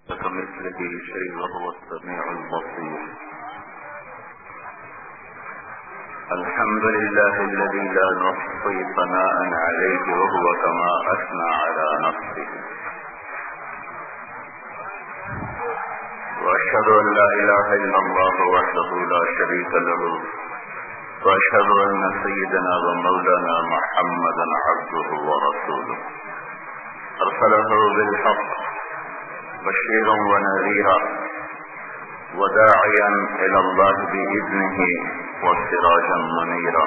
كمثله شيء وهو السميع البصير. الحمد لله الذي لا نحصي ثناء عليه وهو كما أثنى على نفسه. وأشهد أن لا إله إلا الله وحده لا شريك له، وأشهد أن سيدنا ومولانا محمدا عبده ورسوله أرسله بالحق بشيرا ونذيرا وداعيا إلى الله بإذنه وسراجا منيرا،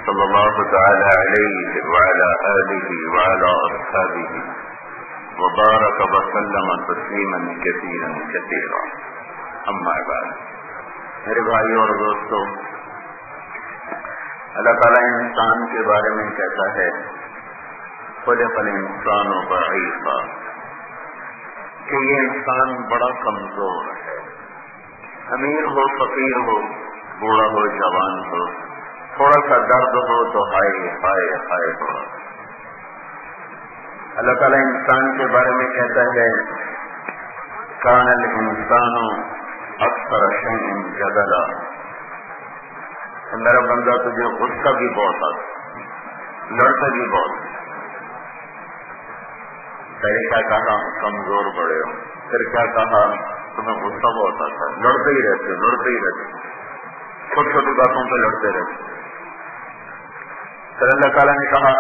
صلى الله تعالى عليه وعلى آله وعلى أصحابه وبارك وسلم تسليما كثيرا كثيرا. أما بعد، میرے بھائی اور دوستو، اللہ تعالیٰ انسان کے بارے میں کہتا ہے خلق الانسان ضعیفا، کہ یہ انسان بڑا کمزور ہے. امیر ہو فقیر ہو، بوڑھا ہو جوان ہو، تھوڑا سا درد ہو تو ہائے ہائے ہائے ہو. اللہ تعالیٰ انسان کے بارے میں کہتا ہے کان الانسان اکثر شیء جدلا، میرا بندہ تجھے غصہ بھی بہت آتا، لڑتے بھی بہت. پہلے کیا کہا کمزور پڑے ہو، پھر کیا کہا تمہیں غصہ بہت آتا ہے، لڑتے ہی رہتے چھوٹی چھوٹی باتوں پہ لڑتے رہتے. پھر اللہ تعالیٰ نے کہا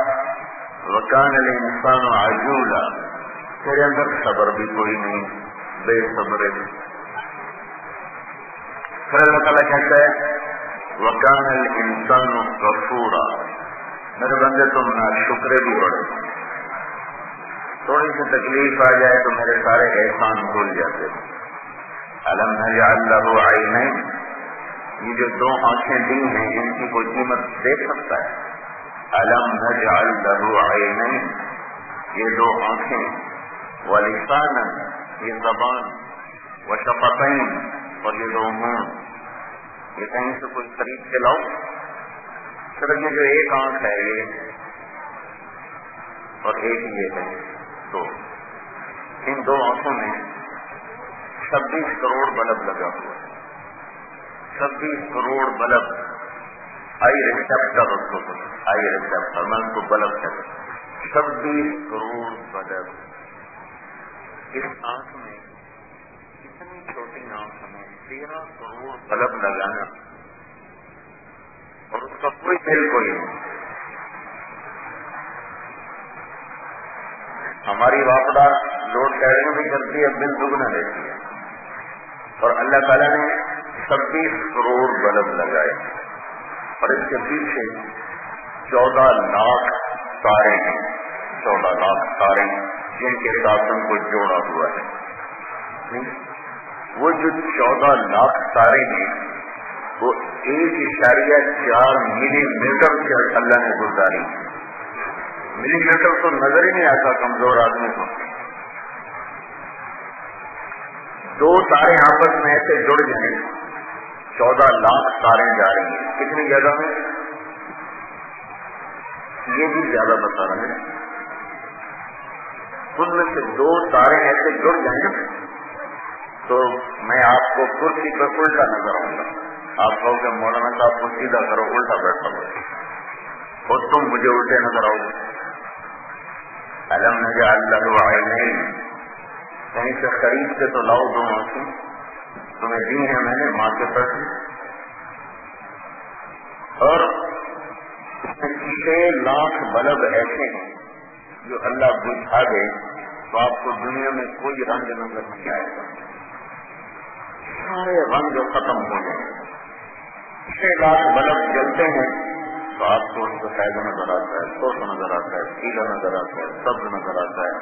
وَكَانَ الْإِنسَانُ عَجُولًا، تیرے اندر صبر بھی کوئی نہیں، بے صبر ہے. پھر اللہ تعالیٰ کہتا ہے وَكَانَ الْإِنسَانُ غَفُورًا، میرے بندے تم ناشکرے بھی بڑے، تھوڑی سی تکلیف آ جائے تو میرے سارے احسان بھول جاتے. أَلَمْ نَجْعَلْ لَهُ عَيْنَيْنِ، یہ جو دو آنکھیں دی ہیں ان کی کوئی قیمت دے سکتا ہے؟ أَلَمْ نَجْعَلْ لَهُ عَيْنَيْنِ، یہ دو آنکھیں، وَلِسَانًا، یہ زبان، وَشَفَتَيْنِ، اور یہ دو منہ. یہ کہیں سے کوئی خرید کے لاؤ؟ صرف یہ جو ایک آنکھ ہے یہ اور ایک یہ ہے، تو ان دو آنکھوں میں 26 کروڑ بلب لگا ہوا ہے. 26 کروڑ بلب، آئی ریسپٹر، آئی ریسپٹر، میں ان کو بلب کہتا ہوں. 26 کروڑ بلب اس آنکھ میں، اتنی چھوٹی آنکھ میں 13 کروڑ بلب لگانا، اور اس کا کوئی بل کوئی نہیں. ہماری واپڈا لوڈ شیڈنگ بھی کرتی ہے، بل دگنا لیتی ہے، اور اللہ تعالیٰ نے 26 کروڑ بلب لگائے، اور اس کے پیچھے 14 لاکھ تارے ہیں، 14 لاکھ تارے جن کے ساتھ ان کو جوڑا ہوا ہے. وہ جو 14 لاکھ تارے ہیں وہ 1.4 ملی میٹر سے اللہ نے گزاری. ملی میٹر تو نظر ہی نہیں آتا کمزور آدمی کو. دو تارے آپس میں ایسے جڑ جائیں، 14 لاکھ تاریں جا رہی ہیں. کتنی جگہ میں یہ بھی زیادہ بتا رہے ہیں. ان میں سے دو تارے ایسے جڑ جائیں تو میں آپ کو کرسی پر الٹا نظر آؤں گا. آپ کہو کہ مولانا صاحب کو سیدھا کرو، الٹا بیٹھا ہو، اور تم مجھے الٹے نظر آؤ گے. أَلَمْ نَجْعَلْ لَهُ عَيْنَيْنِ، کہیں سے خرید کے تو لاؤ دو آنکھیں، تمہیں دی ہیں میں نے ماں کے پیسے. اور 6 لاکھ بلب ایسے ہیں جو اللہ بجھا دے تو آپ کو دنیا میں کوئی رنگ نظر نہیں آئے گا، سارے رنگ ختم ہو جائیں. 6 لاکھ بلب جلتے ہیں تو آپ کو ان کو سائز نظر آتا ہے، سرخ نظر آتا ہے، پیلا نظر آتا ہے، سبز نظر آتا ہے،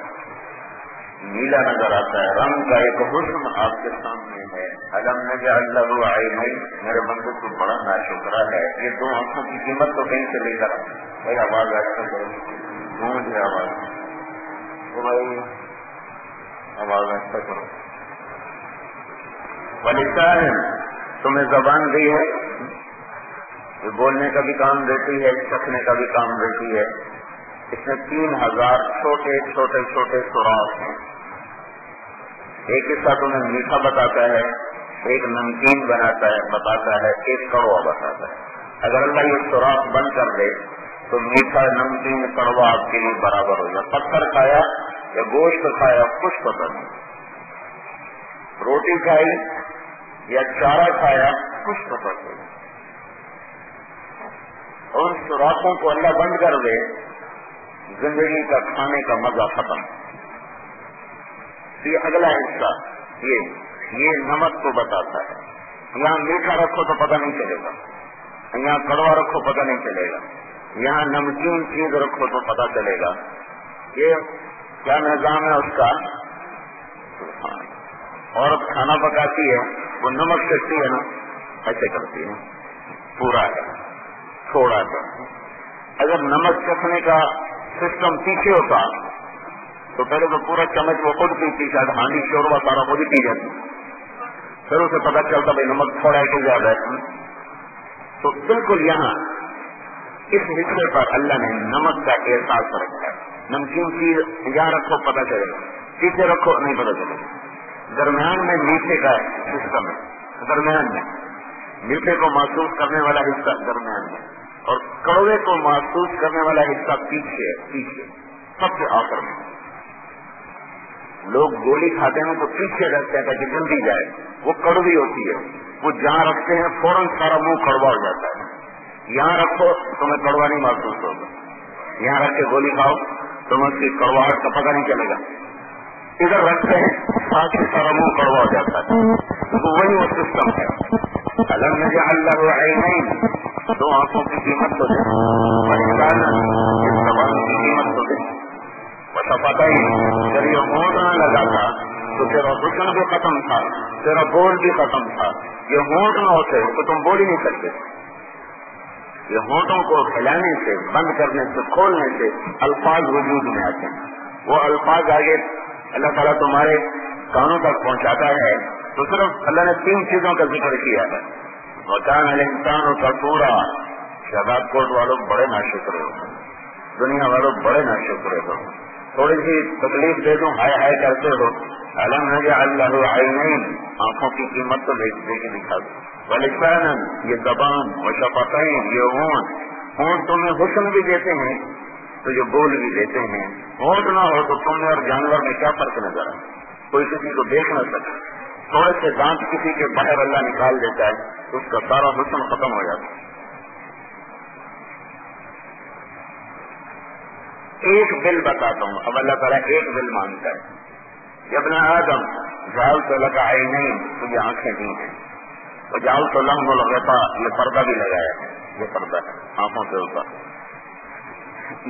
نیلا نظر آتا ہے. رنگ کا ایک حسن آپ کے سامنے ہے. أَلَمْ نَجْعَلْ لَهُ عَيْنَيْنِ، میرے بندے کو بڑا ناشکرا ہے. یہ دو آنکھوں کی قیمت تو کہیں سے لے کر بھائی آواز ایسا کرو، گونج ہے آواز، تو بھائی آواز ایسا کرو. وَلِسَانٍ، تمہیں زبان دی ہے، یہ بولنے کا بھی کام دیتی ہے، چکھنے کا بھی کام دیتی ہے. اس میں 3000 چھوٹے چھوٹے چھوٹے سوراخ ہیں. ایک حصہ تمہیں میٹھا بتاتا ہے، ایک نمکین بتاتا ہے، ایک کڑوا بتاتا ہے. اگر اللہ یہ سوراخ بند کر دے تو میٹھا نمکین کڑوا آپ کے لیے برابر ہو جائے. پتھر کھایا یا گوشت کھایا کچھ پتہ نہیں، روٹی کھائی یا چارہ کھایا کچھ پتہ نہیں. اور ان سوراخوں کو اللہ بند کر دے، زندگی کا کھانے کا مزہ ختم. یہ اگلا حصہ یہ نمک کو بتاتا ہے. یہاں میٹھا رکھو تو پتہ نہیں چلے گا، یہاں کڑوا رکھو پتہ نہیں چلے گا، یہاں نمکین چیز رکھو تو پتہ چلے گا. یہ کیا نظام ہے اس کا؟ عورت کھانا پکاتی ہے، وہ نمک چکتی ہے نا، ایسے کرتی ہے، پورا ہے تھوڑا سا. اگر نمک چکھنے کا سسٹم پیچھے ہوتا تو پہلے تو پورا چمچ وہ خود پیتی، شاید ہانڈی شوربا سارا خود ہی پی جاتی، پھر اسے پتہ چلتا بھائی نمک تھوڑا ہے کہ زیادہ ہے. تو بالکل یہاں اس حصے پر اللہ نے نمک کا احساس رکھا ہے. نمکین چیز یہاں رکھو پتہ چلے گا، پیچھے رکھو نہیں پتہ چلے گا. درمیان میں میٹھے کا سسٹم ہے، درمیان میں میٹھے کو محسوس کرنے والا حصہ درمیان میں، اور کڑوے کو محسوس کرنے والا حصہ پیچھے سب سے آخر میں. لوگ گولی کھاتے ہیں تو پیچھے رکھتے ہیں تاکہ جلدی جائے، وہ کڑوی ہوتی ہے. وہ جہاں رکھتے ہیں فوراً سارا منہ کڑوا ہو جاتا ہے. یہاں رکھو تمہیں کڑوا نہیں محسوس ہوگا، یہاں رکھ کے گولی کھاؤ تمہیں اس کی کڑواہٹ کا پتہ نہیں چلے گا. ادھر رکھتے ہیں ساتھ ہی سارا منہ کڑوا ہو جاتا ہے. تو وہی وہ سسٹم ہے. الم نجعل له عینین، دو آنکھوں کی قیمت تو دے، اس زبان کی قیمت تو دے. وشفتین، جب یہ ہونٹ نہ لگا تھا تو تیرا حسن بھی ختم تھا، تیرا بول بھی ختم تھا. یہ ہونٹ نہ ہوتے تو تم بول ہی نہیں سکتے. یہ ہونٹوں کو ہلانے سے، بند کرنے سے، کھولنے سے الفاظ وجود میں آتے ہیں. وہ الفاظ آگے اللہ تعالیٰ تمہارے کانوں تک پہنچاتا ہے. تو صرف اللہ نے 3 چیزوں کا ذکر کیا ہے. وَكَانَ الْإِنسَانُ كَفُورًا. شہباز کوٹ والوں بڑے ناشکرے ہو، دنیا والوں بڑے ناشکرے ہو. تھوڑی سی تکلیف دے دوں ہائے ہائے کرتے ہو. الم نجعل له عینین، آنکھوں کی قیمت تو دے کے دکھا دو. ولسانا، یہ زبان. وشفتین، یہ ہونٹ تمہیں حسن بھی دیتے ہیں تو یہ بول بھی دیتے ہیں. ہونٹ نہ ہو تو تم میں اور جانور میں کیا فرق نظر آئے؟ کوئی کسی کو دیکھ نہ سکے. تھوڑے سے دانت کسی کے باہر اللہ نکال دیتا ہے تو اس کا سارا حسن ختم ہو جاتا ہے. ایک بل بتاتا ہوں. اب اللہ تعالیٰ ایک بل مانگتا ہے. ابن آدم جعلت لک عینین، تجھے آنکھیں دی ہیں. وجعلت لهم الغطاء، یہ پردہ بھی لگایا ہے، یہ پردہ ہے آنکھوں سے اوپر.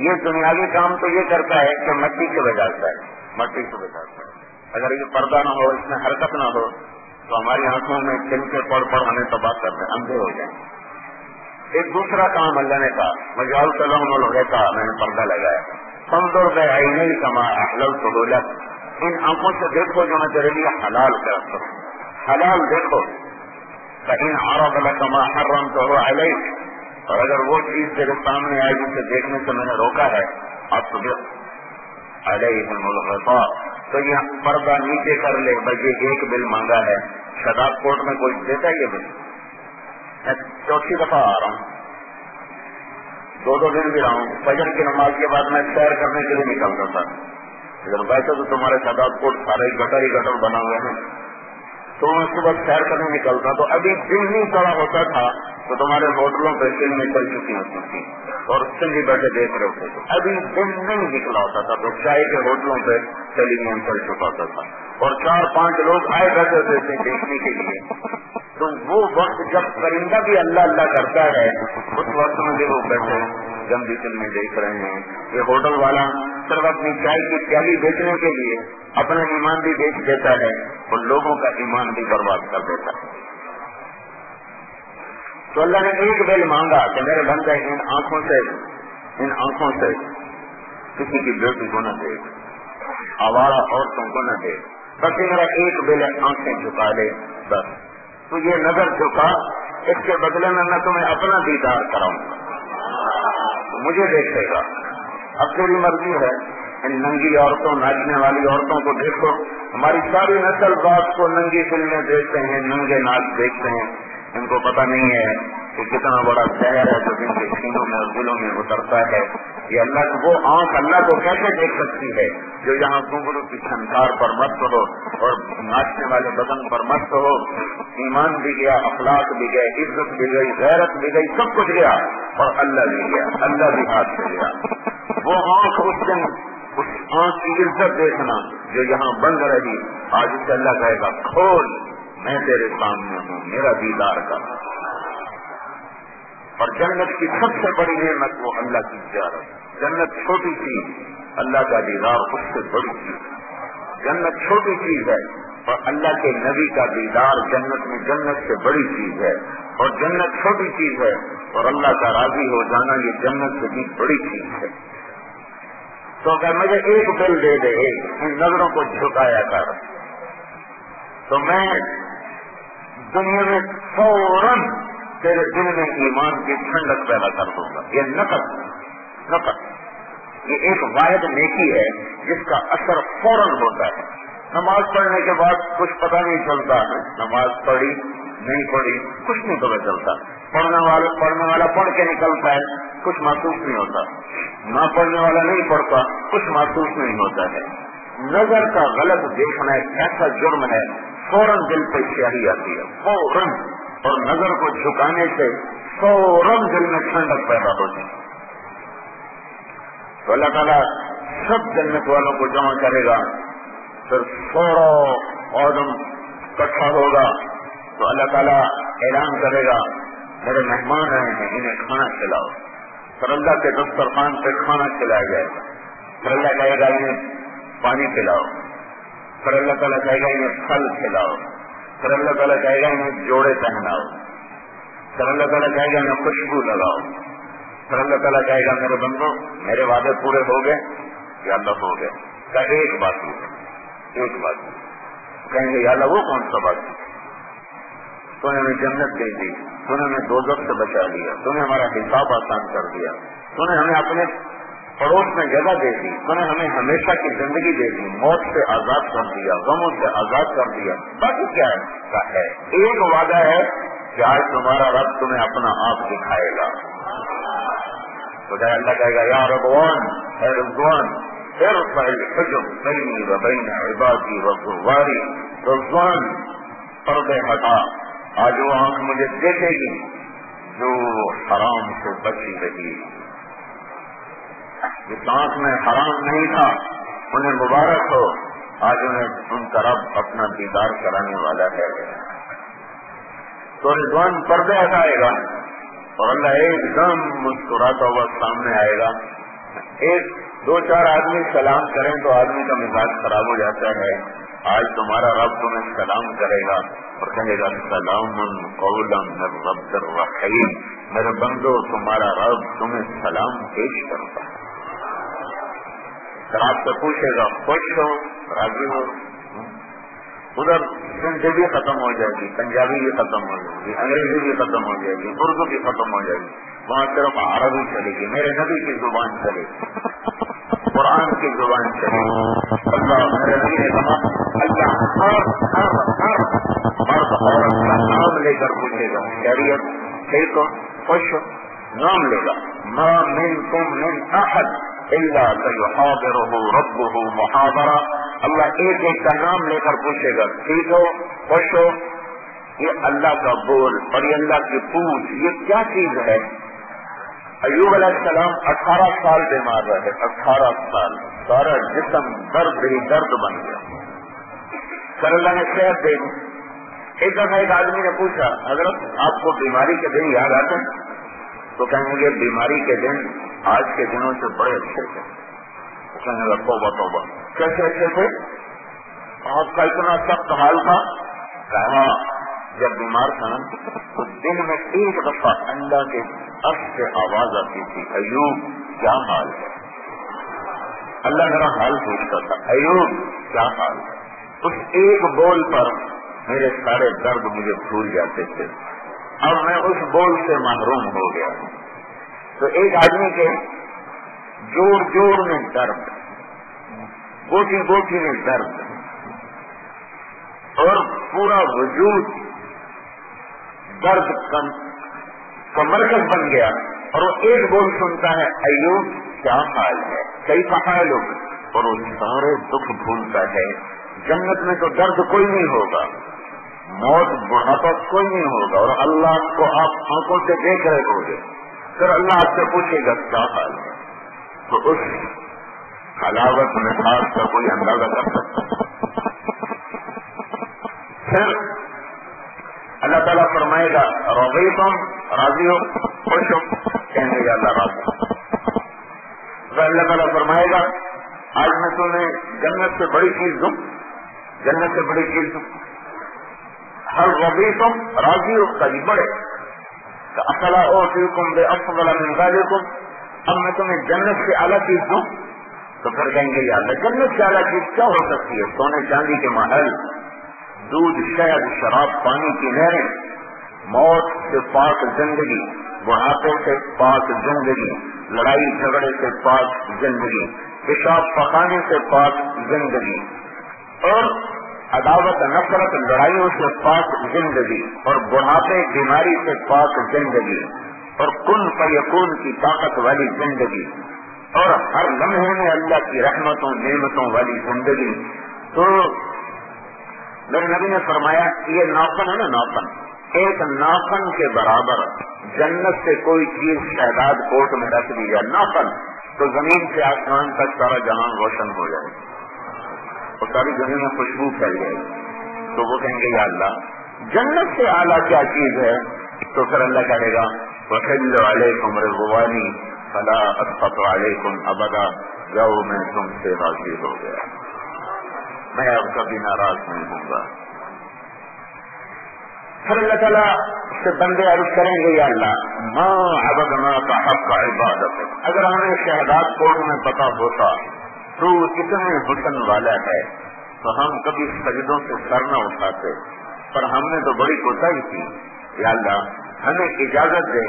یہ دنیاوی کام تو یہ کرتا ہے کہ مٹی سے بجاتا ہے، مٹی سے بجاتا ہے. اگر یہ پردہ نہ ہو، اس میں حرکت نہ ہو تو ہماری آنکھوں میں دن کے پڑھ ہمیں تباہ کرتے ہیں، اندھے ہو جائیں. ایک دوسرا کام اللہ نے کہا وجعلت لهم الغطاء، میں نے پردہ لگایا. فانظر بعینیک ما احللت لک، ان آنکھوں سے دیکھو جو میں تیرے لیے حلال کرتا ہوں. حلال دیکھو. فإن عرض لك ما حرمته عليك، اور اگر وہ چیز تیرے سامنے آئے جسے دیکھنے سے میں نے روکا ہے، اصبر علیہم الغطاء، تو یہ پردہ نیچے کر لے. بلکہ ایک بل مانگا ہے. شاداب کوٹ میں کوئی دیتا ہے یہ بل؟ میں 4 دفعہ آ رہا ہوں، 2 دن بھی رہا ہوں. فجر کی نماز کے بعد میں سیر کرنے کے لیے نکلتا تھا. اگر ویسے تو تمہارے شاداب کوٹ سارے گٹر ہی گٹر بنا ہوئے ہیں، تو میں صبح سیر کرنے نکلتا تو ابھی دن نہیں چڑھا ہوتا تھا تو تمہارے ہوٹلوں پہ فلمیں چل چکی ہوتی تھی اور سنگھی بیٹھے دیکھ رہے ہوتے تھے. ابھی دن نہیں نکلا ہوتا تھا تو چائے کے ہوٹلوں پہ ٹیلی ویژن چل چکا ہوتا تھا اور 4-5 لوگ آئے بیٹھے ہوتے تھے دیکھنے کے لیے. تو وہ وقت جب پرندہ بھی اللہ اللہ کرتا ہے اس وقت میں بھی وہ بیٹھے گندی فلمیں دیکھ رہے ہیں. یہ ہوٹل والا صرف اپنی چائے کی پیالی بیچنے کے لیے اپنا ایمان بھی بیچ دیتا ہے اور لوگوں کا ایمان بھی برباد کر دیتا ہے. تو اللہ نے ایک بل مانگا کہ میرے بندے ان آنکھوں سے کسی کی بیٹی کو نہ دیکھ، آوارہ عورتوں کو نہ دیکھ. بس میرا ایک بل ہے، آنکھیں جھکا لے. بس تو یہ نظر جھکا، اس کے بدلے میں تمہیں اپنا دیدار کراؤں گا، مجھے دیکھے گا. اب تیری مرضی ہے ان ننگی عورتوں ناچنے والی عورتوں کو دیکھو. ہماری ساری نسل رات کو ننگی فلمیں دیکھتے ہیں, ننگے ناچ دیکھتے ہیں. ان کو پتہ نہیں ہے کہ کتنا بڑا زہر ہے جو ان کے سینوں میں اور دلوں میں اترتا ہے. یہ اللہ وہ آنکھ اللہ کو کیسے دیکھ سکتی ہے جو یہاں گھنگرو کی چھنکار پر مست ہو اور ناچنے والے بدن پر مست ہو. ایمان بھی گیا, اخلاق بھی گئے, عزت بھی گئی, غیرت بھی گئی, سب کچھ گیا, اور اللہ بھی گیا, اللہ بھی ہاتھ سے گیا. وہ آنکھ اس دن اس آنکھ کی عزت دیکھنا جو یہاں بند رہی, آج اسے اللہ کہے گا کھول, میں تیرے سامنے ہوں, میرا دیدار کر. اور جنت کی سب سے بڑی نعمت وہ اللہ کی زیارت. جنت چھوٹی چیز, اللہ کا دیدار اس سے بڑی چیز. جنت چھوٹی چیز ہے اور اللہ کے نبی کا دیدار جنت میں جنت سے بڑی چیز ہے. اور جنت چھوٹی چیز ہے اور اللہ کا راضی ہو جانا یہ جنت سے بھی بڑی چیز ہے. تو اگر مجھے ایک دل دے دے, ان نظروں کو جھکایا کر, تو میں دنیا میں فوراً تیرے دل میں ایمان کی ٹھنڈک پیدا کر دوں گا. یہ نقد یہ ایک واحد نیکی ہے جس کا اثر فوراً ہوتا ہے. نماز پڑھنے کے بعد کچھ پتہ نہیں چلتا ہے, نماز پڑھی نہیں پڑھی کچھ نہیں پتہ چلتا. پڑھنے والا پڑھ کے نکلتا ہے, کچھ محسوس نہیں ہوتا. نہ پڑھنے والا نہیں پڑھتا, کچھ محسوس نہیں ہوتا ہے. نظر کا غلط دیکھنا ایک ایسا جرم ہے, فوراً دل پہ سیاہی آتی ہے فوراً, اور نظر کو جھکانے سے فوراً دل میں ٹھنڈک پیدا ہوتی ہے. تو اللہ تعالیٰ سب جنت والوں کو جمع کرے گا, پھر 100 آدم اکٹھا ہوگا تو اللہ تعالیٰ اعلان کرے گا میرے مہمان آئے ہیں, انہیں کھانا کھلاؤ. پھر اللہ کے دسترخوان پہ کھانا کھلایا جائے گا. پھر اللہ کہے گا انہیں پانی پلاؤ. پھر اللہ تعالیٰ کہے گا انہیں پھل کھلاؤ. پھر اللہ تعالیٰ کہے گا انہیں جوڑے پہناؤ. پھر اللہ تعالیٰ کہے گا انہیں خوشبو لگاؤ. پھر اللہ تعالیٰ کہے گا میرے بندو میرے وعدے پورے ہو گئے یا اللہ ہو گئے. کہ ایک بات کہیں گے یا اللہ وہ کون سا بات, تو نے ہمیں جنت دے دی, تو نے ہمیں دوزخ سے بچا لیا, تو نے ہمارا حساب آسان کر دیا, تو نے ہمیں اپنے پڑوس میں جگہ دے دی, تو نے ہمیں ہمیشہ کی زندگی دے دی, موت سے آزاد کر دیا, غموں سے آزاد کر دیا. باقی کیا ہے؟ ایک وعدہ ہے کہ آج تمہارا رب تمہیں اپنا آپ دکھائے گا. تو جائے اللہ کہے گا یا رضوان, اے رضوان ارفع الحجب بینی و بین عبادی و غواری. رضوان پردے ہٹا, آج وہ آنکھ مجھے دیکھے گی جو حرام سے بچی رہی. جس آنکھ میں حرام نہیں تھا انہیں مبارک ہو, آج انہیں ان کا رب اپنا دیدار کرانے والا ہے. تو رضوان پردے ہٹائے گا اور اللہ ایک دم مسکراتا ہوا سامنے آئے گا. ایک 2-4 آدمی سلام کریں تو آدمی کا مزاج خراب ہو جاتا ہے. آج تمہارا رب تمہیں سلام کرے گا اور کہے گا سلام قولا من رب الرحیم. میرے بندو تمہارا رب تمہیں سلام پیش کرتا ہے. پھر آپ سے پوچھے گا خوش ہو, راضی ہو. ادھر سندھی بھی ختم ہو جائے گی, پنجابی بھی ختم ہو جائے گی, انگریزی بھی ختم ہو جائے گی, اردو بھی ختم ہو جائے گی. وہاں صرف عربی چلے گی, میرے نبی کی زبان چلے گی, قرآن کی زبان چلے گی. اللہ میرے نبی نے کہا اللہ ہر مرد عورت کا نام لے کر پوچھے گا, خیریت ٹھیک ہو, خوش ہو, نام لے گا. ما منکم من احد الا سیحاضرہ ربہ محاضرہ. اللہ ایک ایک کا نام لے کر پوچھے گا ٹھیک ہو, خوش ہو. یہ اللہ کا بول اور یہ اللہ کی پوچھ, یہ کیا چیز ہے؟ ایوب علیہ السلام 18 سال بیمار رہے, 18 سال, سارا جسم درد ہی درد بن گیا. پھر اللہ نے صحت دے دی. ایک دفعہ ایک آدمی نے پوچھا حضرت آپ کو بیماری کے دن یاد آتے ہیں؟ تو کہیں گے بیماری کے دن آج کے دنوں سے بڑے اچھے تھے. کہنے لگا توبہ توبہ, کیسے اچھے تھے؟ آپ کا اتنا سخت حال تھا. کہا جب بیمار تھا تو دن میں ایک دفعہ اللہ کے عرش سے آواز آتی تھی ایوب کیا حال ہے. اللہ میرا حال پوچھتا تھا ایوب کیا حال ہے. اس ایک بول پر میرے سارے درد مجھے بھول جاتے تھے. اب میں اس بول سے محروم ہو گیا. تو ایک آدمی کے جوڑ جوڑ میں درد, گوٹھی گوٹھی میں درد اور پورا وجود درد کا مرکز بن گیا، اور وہ ایک بول سنتا ہے ایوب کیا حال ہے، کئی حال ہو، اور وہ سارے دکھ بھولتا ہے۔ جنت میں تو درد کوئی نہیں ہوگا، موت بڑھاپا کوئی نہیں ہوگا، اور اللہ کو آپ آنکھوں سے دیکھ رہے ہوں گے، پھر اللہ آپ سے پوچھے گا کیا حال ہے، تو اس حلاوت مزاج کا کوئی اندازہ کر سکتا۔ پھر اللہ تعالیٰ فرمائے گا رضیتم، راضی ہو، خوش ہو، کہیں گے اللہ راضی۔ تو اللہ تعالیٰ فرمائے گا آج میں تمہیں جنت سے بڑی چیز دوں، جنت سے بڑی چیز دوں، ہر رضیتم، راضی ہو، کبھی بڑے افلا اوتیکم بافضل من ذلکم، اب میں تمہیں جنت سے اعلیٰ چیز دوں، تو پھر کہیں گے یا اللہ جنت سے اعلیٰ چیز کیا ہو سکتی ہے؟ سونے چاندی کے محل، دودھ، شہد، شراب، پانی کی نہریں، موت سے پاک زندگی، بڑھاپے سے پاک زندگی، لڑائی جھگڑے سے پاک زندگی، پیشاب پکانے سے پاک زندگی، اور عداوت نفرت لڑائیوں سے پاک زندگی، اور بڑھاپے بیماری سے پاک زندگی، اور کن فیکون کی طاقت والی زندگی، اور ہر لمحے میں اللہ کی رحمتوں نعمتوں والی زندگی۔ تو میرے نبی نے فرمایا یہ ناخن ہے نا، ناخن، ایک ناخن کے برابر جنت سے کوئی چیز شہداد کوٹ میں رکھ دی جائے، ناخن، تو زمین سے آسمان تک سارا جہان روشن ہو جائے اور ساری زمین میں خوشبو پھیل جائے گی۔ تو وہ کہیں گے یا اللہ جنت سے اعلیٰ کیا چیز ہے؟ تو پھر اللہ کہے گا وَحِلُّ عَلَيْكُمْ رِضْوَانِي فَلَا أَسْخَطُ عَلَيْكُمْ أَبَدًا، جاؤ میں تم سے راضی ہو گیا، میں اب کبھی ناراض نہیں ہوں گا۔ پھر اللہ تعالیٰ سے بندے عرض کریں گے یا اللہ ما عبدناک حق عبادت، اگر ہمیں شہداد کوٹ میں پتا ہوتا تو اتنے حسن والا ہے تو ہم کبھی سجدوں سے سر نہ اٹھاتے، پر ہم نے تو بڑی کوتاہی کی، یا اللہ ہمیں اجازت دے،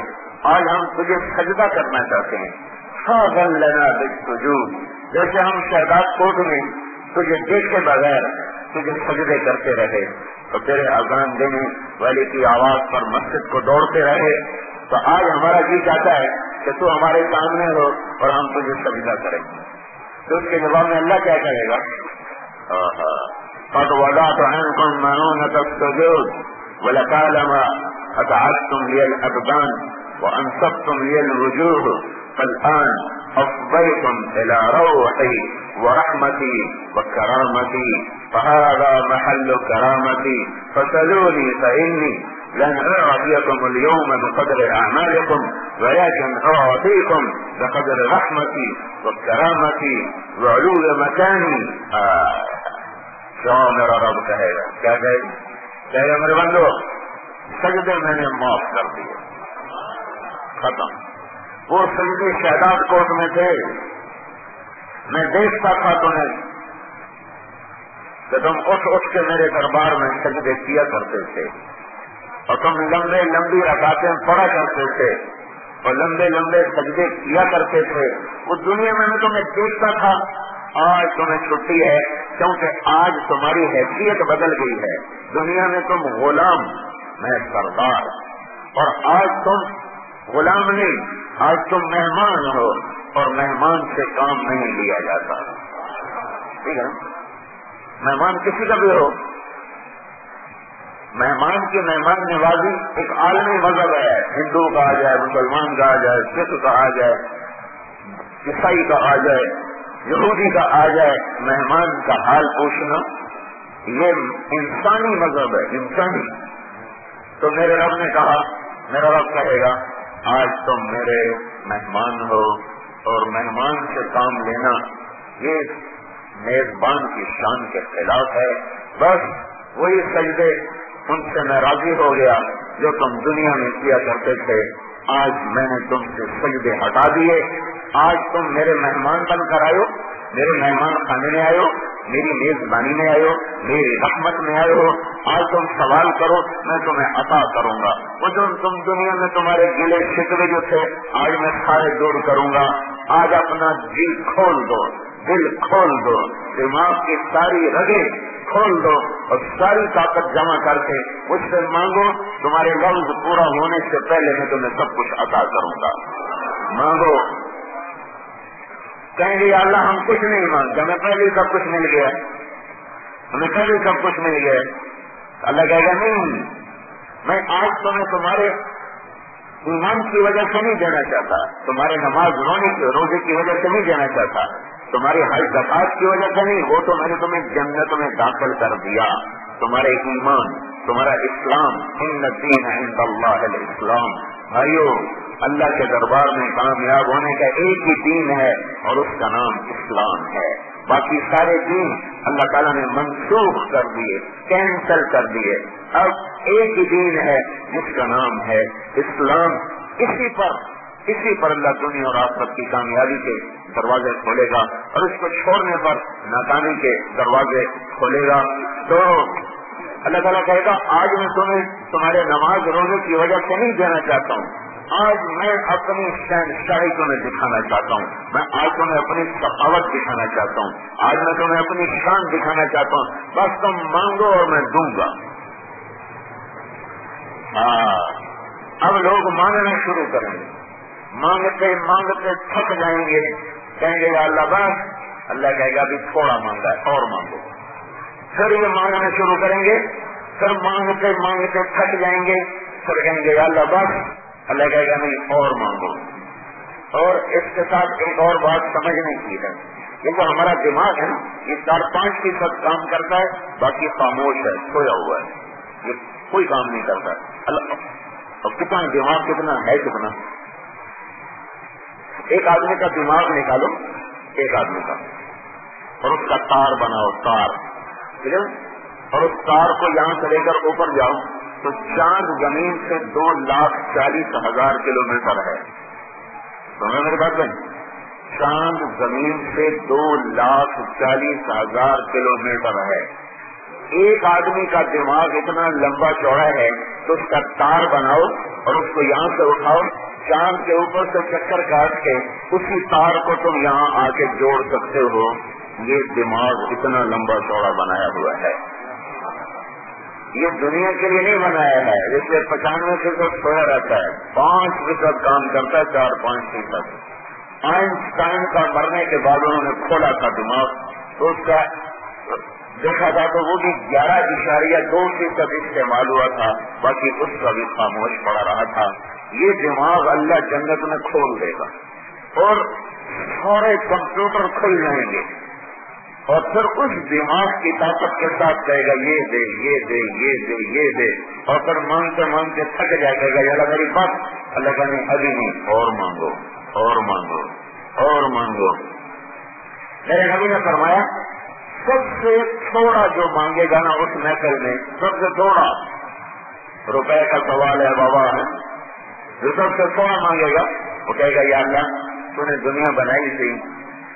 آج ہم تجھے سجدہ کرنا چاہتے ہیں، فاذن لنا بالسجود، جیسے ہم شہداد کوٹ میں تجھے دیکھے بغیر تجھے سجدے کرتے رہے، تو تیرے اذان دینے والے کی آواز پر مسجد کو دوڑتے رہے، تو آج ہمارا جی چاہتا ہے کہ تو ہمارے سامنے ہو اور ہم تجھے سجدہ کریں گے۔ تو اس کے جواب میں اللہ کیا کہے گا قد وضعت عنكم مؤونة السجود ولطالما أتعبتم لي الأبدان وأنصبتم لي الوجوه فالآن أفضيتم إلى روحي ورحمتي وكرامتي فهذا محل كرامتي فسلوني فإني لن أعطيكم اليوم بقدر أعمالكم ولكن أعطيكم بقدر رحمتي وكرامتي وعلو مكاني۔ کیا میرا رب کہے گا، کیا کہے گا میرے بندو سجدے میں نے معاف کر دیے، ختم۔ وہ سجدے شہداد کوٹ میں تھے، میں دیکھتا تھا تمہیں کہ تم اٹھ کے میرے دربار میں سجدے کیا کرتے تھے، اور تم لمبے لمبی رکعتیں پڑھا کرتے تھے اور لمبے لمبے سجدے کیا کرتے تھے، اس دنیا میں تمہیں دیکھتا تھا۔ آج تمہیں چھٹی ہے کیونکہ آج تمہاری حیثیت بدل گئی ہے، دنیا میں تم غلام، میں سردار، اور آج تم غلام نہیں، آج تم مہمان ہو، اور مہمان سے کام نہیں لیا جاتا، ٹھیک ہے؟ مہمان کسی کا بھی ہو، مہمان کی مہمان نوازی ایک عالمی مذہب ہے، ہندو کا آ جائے، مسلمان کا آ جائے، سکھ کا آ جائے، عیسائی کا آ جائے، یہودی کا آ جائے، مہمان کا حال پوچھنا یہ انسانی مذہب ہے، انسانی۔ تو میرے رب نے کہا، میرا رب کہے گا آج تم میرے مہمان ہو، اور مہمان سے کام لینا یہ میزبان کی شان کے خلاف ہے۔ بس وہی سجدے ان سے میں راضی ہو گیا جو تم دنیا میں کیا کرتے تھے، آج میں نے تم سے سجدے ہٹا دیے، آج تم میرے مہمان بن کر آئے ہو، میرے مہمان خانے میں آئے ہو، میری میزبانی میں آئے ہو، میری رحمت میں آئے ہو، آج تم سوال کرو میں تمہیں عطا کروں گا، وہ جو تم دنیا میں تمہارے گلے شکوے جو تھے آج میں سارے دور کروں گا، آج اپنا جی کھول دو، دل کھول دو، دماغ کی ساری رگیں کھول دو اور ساری طاقت جمع کر کے مجھ سے مانگو، تمہارے لفظ پورا ہونے سے پہلے میں تمہیں سب کچھ عطا کروں گا۔ مانگو، کہیں گے یا اللہ ہم کچھ نہیں مانگتے، ہمیں پہلے سب کچھ مل گیا، ہمیں پہلے سب کچھ مل گیا۔ اللہ کہے گا نہیں، میں آج تمہیں تمہارے ایمان کی وجہ سے نہیں دینا چاہتا، تمہارے نماز روزے کی وجہ سے نہیں دینا چاہتا، تمہاری حج زکات کی وجہ سے نہیں، وہ تو میں نے تمہیں جنت میں داخل کر دیا۔ تمہارے ایمان، تمہارا اسلام، ان الدین عند اللہ الاسلام۔ بھائیو، اللہ کے دربار میں کامیاب ہونے کا ایک ہی دین ہے اور اس کا نام اسلام ہے۔ باقی سارے دین اللہ تعالیٰ نے منسوخ کر دیے، کینسل کر دیے۔ اب ایک ہی دین ہے جس کا نام ہے اسلام۔ اسی پر اللہ دنیا اور آخرت کی کامیابی کے دروازے کھولے گا اور اس کو چھوڑنے پر ناکامی کے دروازے کھولے گا۔ تو اللہ تعالیٰ کہے گا آج میں تمہیں تمہارے نماز روزے کی وجہ سے نہیں دینا چاہتا ہوں، آج میں اپنی شہنشاہی تمہیں دکھانا چاہتا ہوں، میں آج تمہیں اپنی سخاوت دکھانا چاہتا ہوں، آج میں تمہیں اپنی شان دکھانا چاہتا ہوں، بس تم مانگو اور میں دوں گا۔ اب لوگ مانگنا شروع کریں گے، مانگتے مانگتے تھک جائیں گے، کہیں گے یا اللہ بس۔ اللہ کہے گا ابھی تھوڑا مانگا ہے اور مانگو۔ پھر یہ مانگنا شروع کریں گے، پھر مانگتے مانگتے تھک جائیں گے، پھر کہیں گے یا اللہ بس۔ اللہ کہے گا نہیں اور مانگو۔ اور اس کے ساتھ ایک اور بات سمجھنے کی ہے، یہ جو ہمارا دماغ ہے نا، یہ 4-5% کام کرتا ہے، باقی خاموش ہے، سویا ہوا ہے، یہ کوئی کام نہیں کرتا ہے۔ اور کتنا دماغ کتنا ہے، کتنا ایک آدمی کا دماغ نکالو، ایک آدمی کا، اور اس کا تار بناؤ، تار، ٹھیک ہے، اور اس تار کو یہاں سے لے کر اوپر جاؤ تو چاند زمین سے 2,40,000 کلومیٹر ہے۔ سنو میری بات بھائی، چاند زمین سے 2,40,000 کلومیٹر ہے۔ ایک آدمی کا دماغ اتنا لمبا چوڑا ہے تو اس کا تار بناؤ اور اس کو یہاں سے اٹھاؤ، چاند کے اوپر سے چکر کاٹ کے اسی تار کو تم یہاں آ کے جوڑ سکتے ہو۔ یہ دماغ اتنا لمبا چوڑا بنایا ہوا ہے، یہ دنیا کے لیے نہیں بنایا ہے۔ جیسے 95% سویا رہتا ہے، 5% کام کرتا ہے، 4-5%۔ آئنسٹائن کا مرنے کے بعد انہوں نے کھولا تھا دماغ، تو اس کا دیکھا تھا تو وہ بھی 11.2% استعمال ہوا تھا، باقی اس کا بھی خاموش پڑا رہا تھا۔ یہ دماغ اللہ جنت میں کھول دے گا اور سارے کمپیوٹر کھل جائیں گے، اور پھر اس دماغ کی طاقت کے ساتھ کہے گا یہ دے یہ دے یہ دے یہ دے، اور پھر مانگتے مانگتے تھک جائے گا، یا اللہ میری بات۔ اللہ کہنے ابھی نہیں، اور مانگو اور مانگو اور مانگو۔ میرے نبی نے فرمایا سب سے تھوڑا جو مانگے گا نا اس محفل میں، سب سے تھوڑا، روپے کا سوال ہے بابا، ہے جو سب سے تھوڑا مانگے گا وہ کہے گا یا اللہ تو نے دنیا بنائی تھی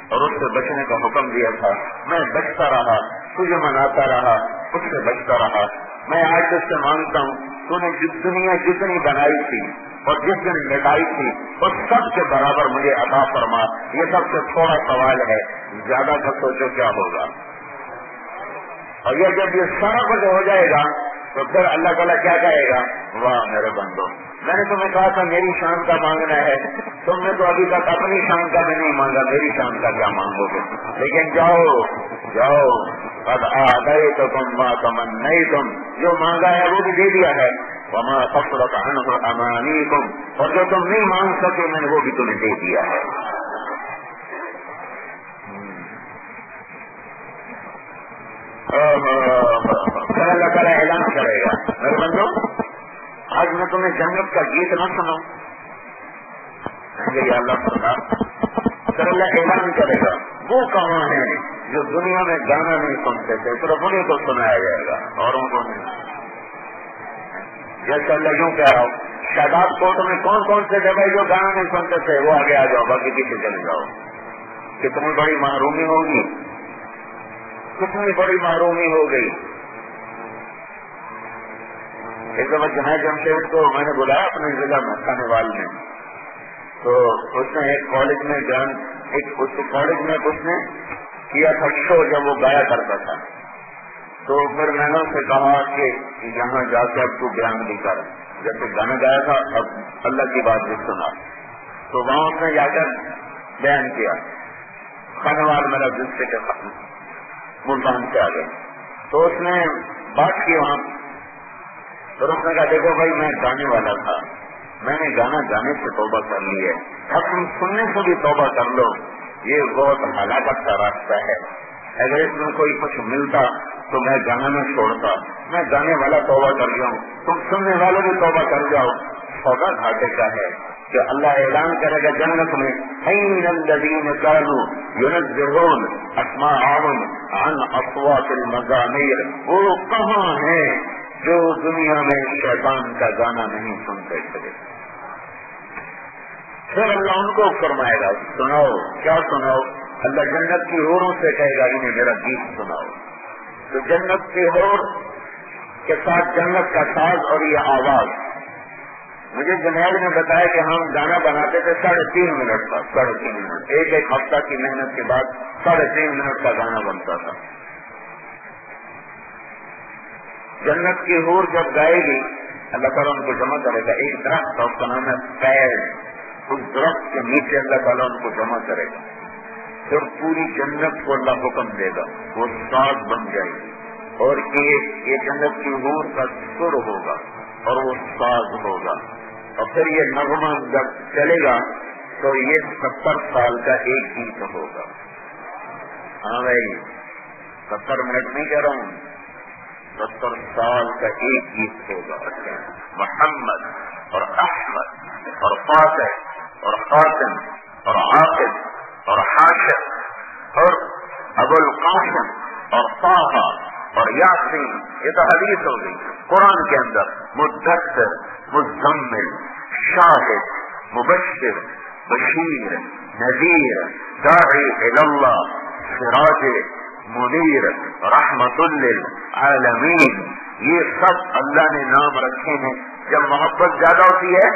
اور اس سے بچنے کا حکم دیا تھا، میں بچتا رہا، تجھے مناتا رہا، اس سے بچتا رہا، میں آج تجھ سے مانگتا ہوں تو نے دنیا جتنی بنائی تھی اور جس دن مٹائی تھی اور سب کے برابر مجھے عطا فرما۔ یہ سب سے تھوڑا سوال ہے، زیادہ کا سوچو کیا ہوگا۔ اور یہ جب یہ سارا کچھ ہو جائے گا تو پھر اللہ تعالیٰ کیا کہے گا، واہ میرے بندو، میں نے تمہیں کہا تھا میری شان کا مانگنا ہے، تم نے تو ابھی تک اپنی شان کا بھی نہیں مانگا، میری شان کا کیا مانگو گے؟ لیکن جاؤ جاؤ، قد آتیتکم ما تمنیتم، جو مانگا ہے وہ بھی دے دیا ہے، وما فصلت عنہ امانیکم، اور جو تم نہیں مانگ سکے میں نے وہ بھی تمہیں دے دیا ہے۔ پھر اللہ تعالیٰ اعلان کرے گا میرے بندو آج میں تمہیں جنت کا گیت نہ سناؤں، یا اللہ سرکار۔ پھر اللہ اعلان کرے گا وہ کہاں ہیں جو دنیا میں گانا نہیں سنتے تھے، صرف انہیں کو سنایا جائے گا اوروں کو نہیں۔ جیسے اللہ یوں کہہ رہا ہوں، شاداب کوٹ میں کون کون سے جگہ جو گانا نہیں سنتے تھے وہ آگے آ جاؤ، باقی پیچھے چلے جاؤ۔ کتنی بڑی محرومی ہوگی، کتنی بڑی محرومی ہو گئی۔ ایک دفعہ جناب جمشید کو میں نے بلایا اپنے ضلع میں کھانےوال میں، تو اس نے ایک کالج میں اس نے کیا تھا شو جب وہ گایا کرتا تھا، تو پھر میں نے اسے کہا کہ یہاں جا کے اب تو بیان نہیں کر، جیسے گانا گایا تھا اب اللہ کی بات بھی سنا، تو وہاں اس نے جا کر بیان کیا۔ خانوار میرا دل سے ملتان سے آ گئے، تو اس نے بات کی وہاں، تو اس نے کہا دیکھو بھائی میں گانے والا تھا، میں نے گانا گانے سے توبہ کر لی ہے، اب تم سننے سے بھی توبہ کر لو، یہ بہت ہلاکت کا راستہ ہے، اگر اس میں کوئی کچھ ملتا تو میں گانا نہ چھوڑتا، میں گانے والا توبہ کر گیا ہوں، تم سننے والے بھی توبہ کر جاؤ، سودا گھاٹے کا ہے کہ اللہ اعلان کرے گا جنت میں این الذین کانوا ینزہون اسماءهم عن اصوات المزامیر، وہ کہاں ہیں جو دنیا میں شیطان کا گانا نہیں سنتے تھے۔ پھر اللہ ان کو فرمائے گا سناؤ، کیا سناؤ؟ اللہ جنت کی حوروں سے کہے گا انہیں میرا گیت سناؤ، تو جنت کی حور کے ساتھ جنت کا ساز اور یہ آواز۔ مجھے جنید نے بتایا کہ ہم گانا بناتے تھے 3.5 منٹ کا، 3.5 منٹ، ایک ہفتہ کی محنت کے بعد 3.5 منٹ کا گانا بنتا تھا۔ جنت کی حور جب گائے گی اللہ تعالیٰ ان کو جمع کرے گا، ایک درخت اس کا نام ہے فیض، اس درخت کے نیچے اللہ تعالیٰ ان کو جمع کرے گا، پھر پوری جنت کو اللہ حکم دے گا، وہ ساز بن جائے گی، اور یہ جنت کی حور کا سر ہوگا اور وہ ساز ہوگا، اور پھر یہ نغمہ جب چلے گا تو یہ 70 سال کا ایک گیت ہوگا۔ ہاں بھائی 70 منٹ نہیں کہہ رہا ہوں، 70 سال کا ایک گیت ہوگا۔ محمد اور احمد اور فاتح اور خاتم اور عاقب اور حاشر اور ابو القاسم اور طه اور یاسین، یہ تو حدیث ہو گئی۔ قرآن کے اندر مدثر، مزمل، شاہد، مبشر، بشیر، نذیر، داعی الی اللہ، سراج منیر، رحمت للعالمین، یہ سب اللہ نے نام رکھے ہیں۔ جب محبت زیادہ ہوتی ہے،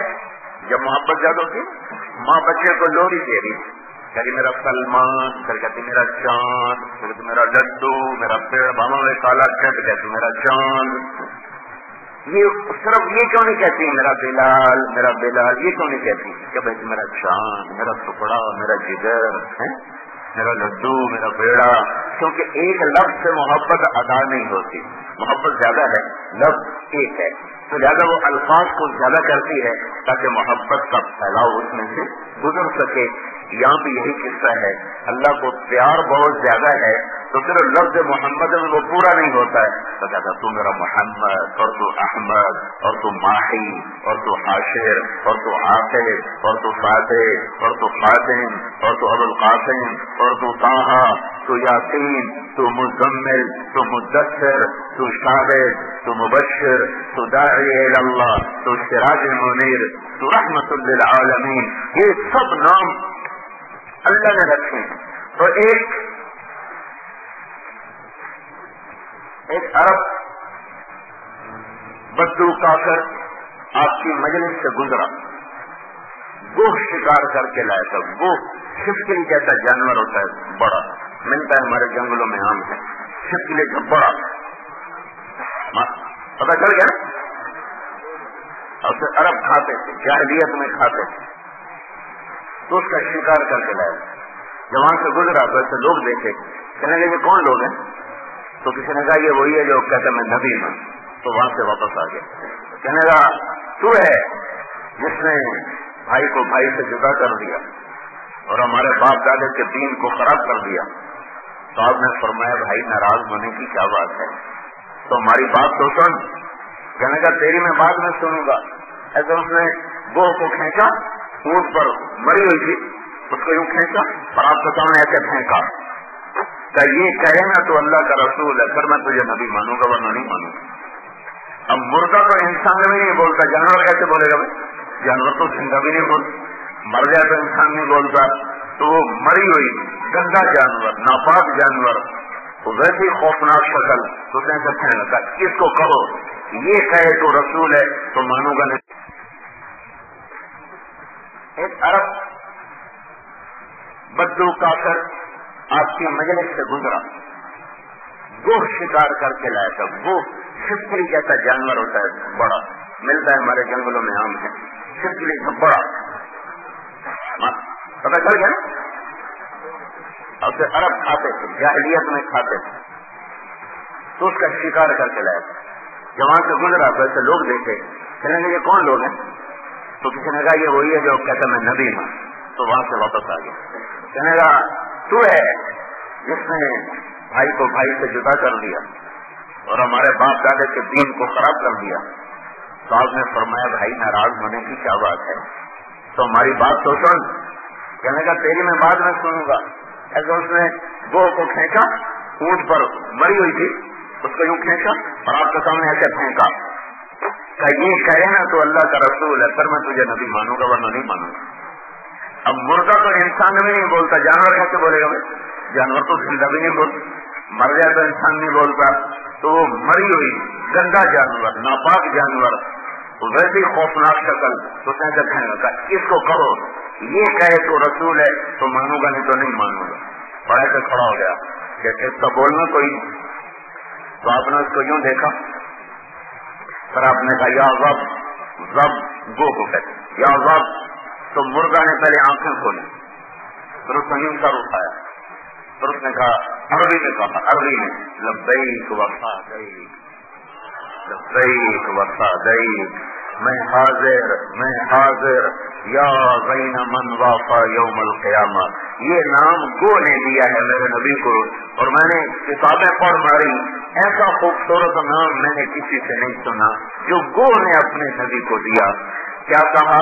ماں بچے کو لوری دے رہی، کہتی میرا سلمان، پھر کہتی میرا چاند، پھر کہتی میرا لڈو، میرا پیڑ بابا میں کالا کھیت، کہتی میرا چاند۔ یہ صرف یہ کیوں نہیں کہتی میرا بلال، میرا بلال، یہ کیوں نہیں کہتی کہ بھائی میرا چاند، میرا ٹکڑا، میرا جگر، میرا لڈو، میرا بیڑا؟ کیونکہ ایک لفظ سے محبت ادا نہیں ہوتی، محبت زیادہ ہے، لفظ ایک ہے، تو لہٰذا وہ الفاظ کو زیادہ کرتی ہے تاکہ محبت کا پھیلاؤ اس میں سے گزر سکے۔ یہاں بھی یہی قصہ ہے، اللہ کو پیار بہت زیادہ ہے تو صرف لفظ محمد میں وہ پورا نہیں ہوتا ہے، تو کہتا تو میرا محمد، اور تو احمد، اور تو ماہی، اور تو حاشر، اور تو عاقب، اور تو فاتح، اور تو خاتم، اور تو ابو القاسم، اور تو طه، تو یاسین، تو مزمل، تو مدثر، تو شاہد، تو مبشر، تو داعی الی اللہ، تو سراج منیر، تو رحمت للعالمین، یہ سب نام اللہ نے رکھے ہیں۔ تو ایک عرب بدو کافر آپ کی مجلس سے گزرا، گوہ شکار کر کے لایا تھا۔ گوہ چھپکلی جیسا جانور ہوتا ہے، بڑا ملتا ہے ہمارے جنگلوں میں، عام ہے چھپکلی کا بڑا، پتا چل گیا؟ اور پھر عرب کھاتے تھے، جاہلیت میں کھاتے تھے، تو اس کا شکار کر کے لایا۔ جب وہاں سے گزرا تو ایسے لوگ دیکھے، کہنے لگے یہ کون لوگ ہیں؟ تو کسی نے کہا یہ وہی ہے جو کہتا میں نبی ہوں، تو وہاں سے واپس آ گیا۔ کہنے لگا تو ہے جس نے بھائی کو بھائی سے جدا کر دیا اور ہمارے باپ دادے کے دین کو خراب کر دیا۔ تو آپ نے فرمایا بھائی ناراض ہونے کی کیا بات ہے، تو ہماری بات تو سن۔ کہنے کا تیری میں بعد میں سنوں گا۔ ایسے اس نے گوہ کو کھینچا، اونٹ پر مری ہوئی تھی، اس کو یوں کھینچا اور آپ کے سامنے ایسے پھینکا کہ یہ کہے نا تو اللہ کا رسول ہے، پھر میں تجھے نبی مانوں گا ورنہ نہیں مانوں گا۔ اب مردہ تو انسان میں نہیں بولتا، جانور کیسے بولے گا بھائی؟ جانور تو زندہ بھی نہیں بولتا، مر جائے تو انسان نہیں بولتا، تو وہ مری ہوئی گندا جانور، ناپاک جانور، تو ویسے خوفناک شکل، تو کیسے پھینکا؟ اس کو کہو یہ کہے تو رسول ہے تو مانوں گا نہیں۔ ایک عرب بدو کافر آپ کی مجلس سے گزرا، گوہ شکار کر کے لایا تھا. گوہ چھپکلی جیسا جانور ہوتا ہے، بڑا ملتا ہے ہمارے جنگلوں میں، عام ہے چھپکلی سے بڑا، پتہ چل گیا نا. اور پھر عرب کھاتے تھے، جاہلیت میں کھاتے تھے، تو اس کا شکار کر کے لایا. جب وہاں سے گزرا تو ایسے لوگ دیکھے، کہنے لگے یہ کون لوگ ہیں؟ تو کسی نے کہا یہ وہی ہے جو کہتا میں نبی ہوں. تو وہاں سے واپس آ گیا. کہنے لگا تو ہے جس نے بھائی کو بھائی سے جدا کر دیا اور ہمارے باپ دادے کے دین کو خراب کر دیا. تو آپ نے فرمایا بھائی ناراض ہونے کی کیا بات ہے، تو ہماری بات تو سن. کہنے کا تیری میں بعد میں سنوں گا. ایسے اس نے گو کو کھینچا، اونٹ پر مری ہوئی تھی، اس کو یوں کھینچا اور آپ کے سامنے ایسے پھینکا کہ یہ کہے نا تو اللہ کا رسول ہے، پھر میں تجھے نبی مانوں گا ورنہ نہیں مانوں گا. اب مردہ تو انسان بھی نہیں بولتا، جانور کیسے بولے گا؟ جانور تو زندہ بھی نہیں بولتا، مر گیا تو انسان نہیں بولتا. تو وہ مری ہوئی گندا جانور، ناپاک جانور، ویسے ہی خوفناک شکل، تو کیسے کہنے لگا اس کو کرو، یہ کہے تو رسول ہے تو مانوں گا نہیں تو نہیں مانوں گا. بڑے سے کھڑا ہو گیا کہ اس کا بولنا کوئی. تو آپ نے اس کو یوں دیکھا، پھر آپ نے کہا یا رب، رب گو کو کہتے یا رب. تو مردہ نے پہلے آنکھیں کھولی، پھر اس نے یوں سر اٹھایا، پھر اس نے کہا عربی میں، کہا عربی میں لبیک وسعدیک، لبیک وسعدیک، میں حاضر، میں حاضر یا بین من وافا یوم القیامہ. یہ نام گو نے دیا ہے میرے نبی کو، اور میں نے کتابیں پڑھ ماری، ایسا خوبصورت نام میں نے کسی سے نہیں سنا جو گو نے اپنے نبی کو دیا. کیا کہا؟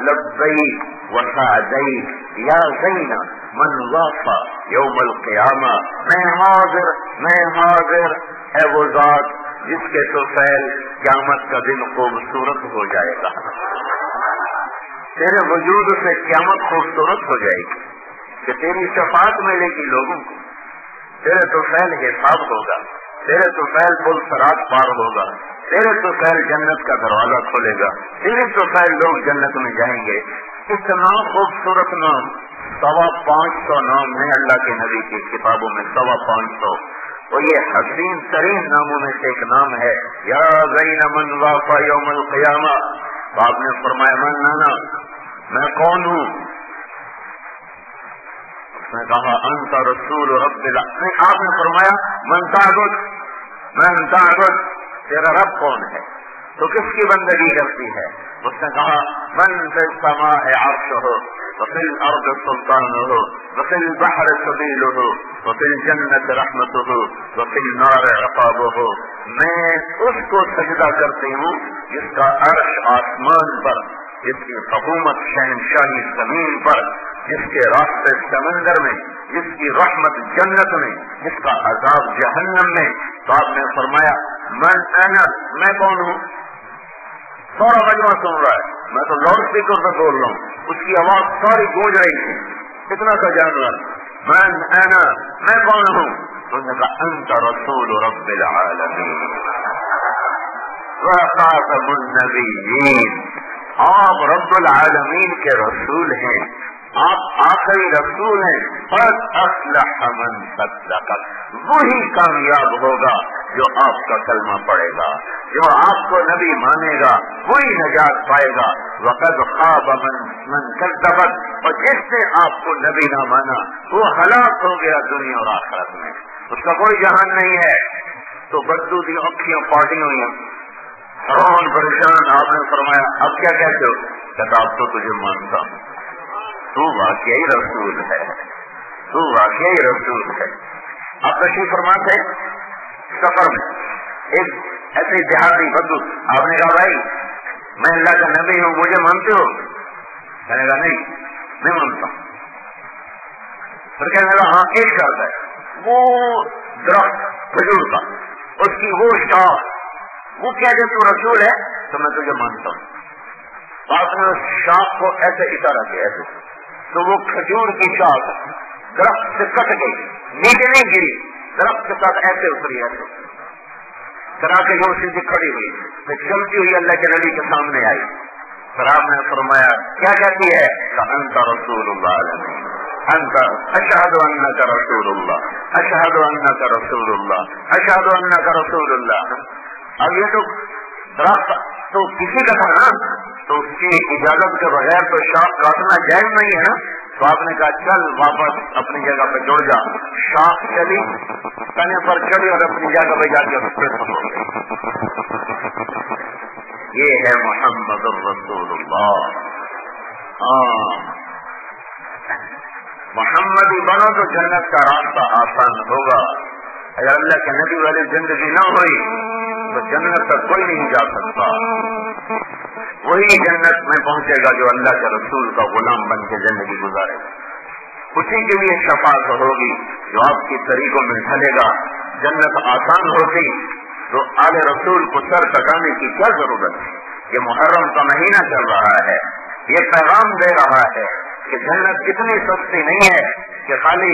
لبیک وسعدیک یا بین من وافا یوم القیامہ. میں حاضر، میں حاضر، ہے وہ ذات جس کے طفیل قیامت کا دن خوبصورت ہو جائے گا. تیرے وجود سے قیامت خوبصورت ہو جائے گی کہ تیری شفاعت ملے گی لوگوں کو. تیرے طفیل حساب ہوگا، تیرے طفیل پل صراط پار ہوگا، تیرے طفیل جنت کا دروازہ کھولے گا، تیرے طفیل لوگ جنت میں جائیں گے. اتنا خوبصورت نام، 550 نام ہیں اللہ کے نبی کی کتابوں میں، 550. تو یہ حسین ترین ناموں میں سے ایک نام ہے یا بین من وافا یوم القیامہ. آپ نے فرمایا من انا، میں کون ہوں؟ اس نے کہا انت رسول رب العالمین. آپ نے فرمایا من تعبد، من تعبد، تیرا رب کون ہے؟ تو کس کی بندگی کرتی ہے؟ اس نے کہا من فی السماء عرشہ وفی الارض سلطانہ وفی البحر سبیلہ وفی الجنت رحمتہ وفی النار عقابہ. میں اس کو سجدہ کرتی ہوں جس کا عرش آسمان پر، جس کی حکومت شہنشاہی زمین پر، جس کے راستے سمندر میں، جس کی رحمت جنت میں، جس کا عذاب جہنم میں. تو آپ نے فرمایا من انا، میں کون ہوں؟ سارا مجمع سن رہا ہے، میں تو لاؤڈ اسپیکر پہ بول رہا ہوں، اس کی آواز ساری گونج رہی تھی. کتنا کا جانور، من انا، میں کون ہوں؟ تو نے کہا انت رسول رب العالمین وخاتم النبیین، آپ رب العالمین کے رسول ہیں، آپ آخری رسول ہیں. قد افلح من صدق، وہی کامیاب ہوگا جو آپ کا کلمہ پڑھے گا، جو آپ کو نبی مانے گا وہی نجات پائے گا. وقد خاب من کذب، اور جس نے آپ کو نبی نہ مانا وہ ہلاک ہو گیا دنیا اور آخرت میں، اس کا کوئی جہان نہیں ہے. تو بدو دی اکھیاں پاٹی ہوئی ہیں، حیران پریشان. آپ نے فرمایا اب کیا کہتے ہو؟ کہتا اب تو تجھے مانتا ہوں، تو واقعی رسول ہے، تو واقعی رسول ہے. آپ تشریف فرما تھے سفر میں، ایک ایسے دیہاتی بدو، آپ نے کہا بھائی میں اللہ کا نبی ہوں، مجھے مانتے ہو؟ کہنے لگا نہیں مانتا ہوں. پھر کہنے لگا ہاں ایک شرط ہے، وہ درخت کھجور کا، اس کی وہ شاخ، وہ کیا جب تو رسول ہے تو میں تجھے مانتا ہوں. آپ نے اس شاخ کو ایسے اشارہ کیا ایسے، تو وہ کھجور کی شاخ درخت سے کٹ گئی، نیچے نہیں گری، درخت کے ساتھ ایسے اتری، ایسے طرح کے جو سیدھی کھڑی ہوئی، پھر چلتی ہوئی اللہ کے نبی کے سامنے آئی. پھر آپ نے فرمایا کیا کہتی ہے؟ انت رسول العالمین، انت اشهد انك رسول اللہ اشهد انك رسول اللہ اشهد انك رسول اللہ. اب یہ تو درخت تو کسی کا تھا نا, تو اس کی اجازت کے بغیر تو شاخ کاٹنا جائز نہیں ہے نا. تو آپ نے کہا چل واپس اپنی جگہ پہ جڑ جا. شاخ چلی, تنے پر چڑھی اور اپنی جگہ پہ جا کے ختم ہو گئی. یہ ہے محمد الرسول اللہ. محمدی بنو تو جنت کا راستہ آسان ہوگا. اگر اللہ کے نبی والی زندگی نہ ہوئی تو جنت تک کوئی نہیں جا سکتا. وہی جنت میں پہنچے گا جو اللہ کے رسول کا غلام بن کے زندگی گزارے گا. اسی کے لیے شفاعت ہوگی جو آپ کی طریقوں میں ڈھلے گا. جنت آسان ہوگی تو آل رسول کو سر کٹانے کی کیا ضرورت ہے. یہ محرم کا مہینہ چل رہا ہے, یہ پیغام دے رہا ہے کہ جنت کتنی سستی نہیں ہے کہ خالی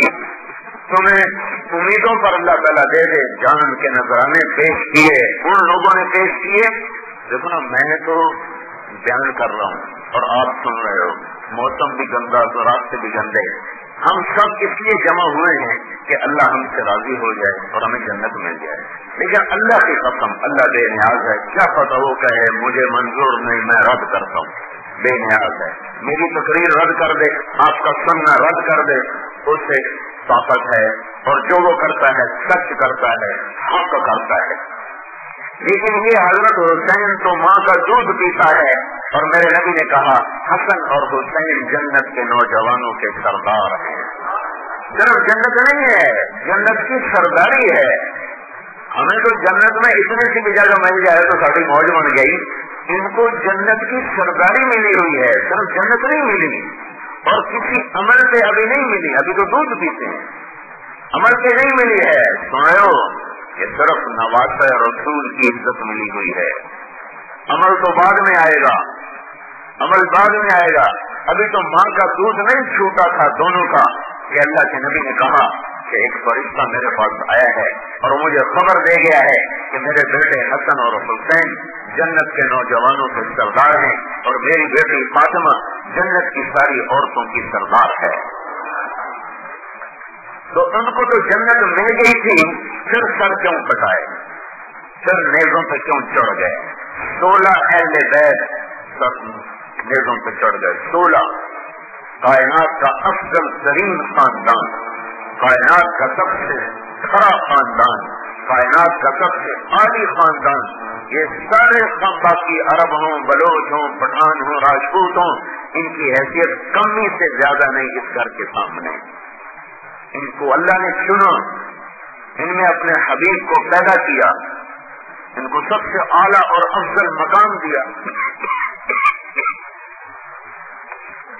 تمہیں امیدوں پر اللہ تعالیٰ دے دے. جان کے نذرانے پیش کیے ان لوگوں نے پیش کیے. دیکھو نا, میں تو بیان کر رہا ہوں اور آپ سن رہے ہو. موسم بھی گندا تو راستے بھی گندے. ہم سب اس لیے جمع ہوئے ہیں کہ اللہ ہم سے راضی ہو جائے اور ہمیں جنت مل جائے. لیکن اللہ کی قسم اللہ بے نیاز ہے. کیا پتہ وہ کہے مجھے منظور نہیں, میں رد کرتا ہوں. بے نیاز ہے. میری تقریر رد کر دے, آپ کا سننا رد کر دے, اسے طاقت ہے. اور جو وہ کرتا ہے سچ کرتا ہے, حق کرتا ہے. لیکن یہ حضرت حسین تو ماں کا دودھ پیتا ہے. اور میرے نبی نے کہا حسن اور حسین جنت کے نوجوانوں کے سردار ہیں. صرف جنت نہیں ہے, جنت کی سرداری ہے. ہمیں تو جنت میں اتنے سی بھی جگہ مل جائے تو ساری موج بن گئی. ان کو جنت کی سرداری ملی ہوئی ہے, صرف جنت نہیں ملی. اور کسی عمل سے ابھی نہیں ملی, ابھی تو دودھ پیتے ہیں, عمل سے نہیں ملی ہے. سنو کہ صرف نواسہ رسول کی عزت ملی ہوئی ہے. عمل تو بعد میں آئے گا, عمل بعد میں آئے گا. ابھی تو ماں کا دودھ نہیں چھوٹا تھا دونوں کا کہ اللہ کے نبی نے کہا کہ ایک فرشتہ میرے پاس آیا ہے اور مجھے خبر دے گیا ہے کہ میرے بیٹے حسن اور حسین جنت کے نوجوانوں کے سردار ہیں اور میری بیٹی فاطمہ جنت کی ساری عورتوں کی سردار ہے. تو ان کو تو جنت مل گئی تھی, پھر سر کیوں کٹائے, پھر نیزوں پہ کیوں چڑھ گئے. 16 اہل بیت نیزوں پہ چڑھ گئے. 16 کائنات کا افضل ترین خاندان, کائنات کا سب سے کھڑا خاندان, کائنات کا سب سے عالی خاندان. یہ سارے باقی عرب ہوں, بلوچ ہوں, پٹھان ہوں, راجپوت ہوں, ان کی حیثیت کمی سے زیادہ نہیں اس گھر کے سامنے. ان کو اللہ نے چنا, ان میں اپنے حبیب کو پیدا کیا, ان کو سب سے اعلیٰ اور افضل مقام دیا.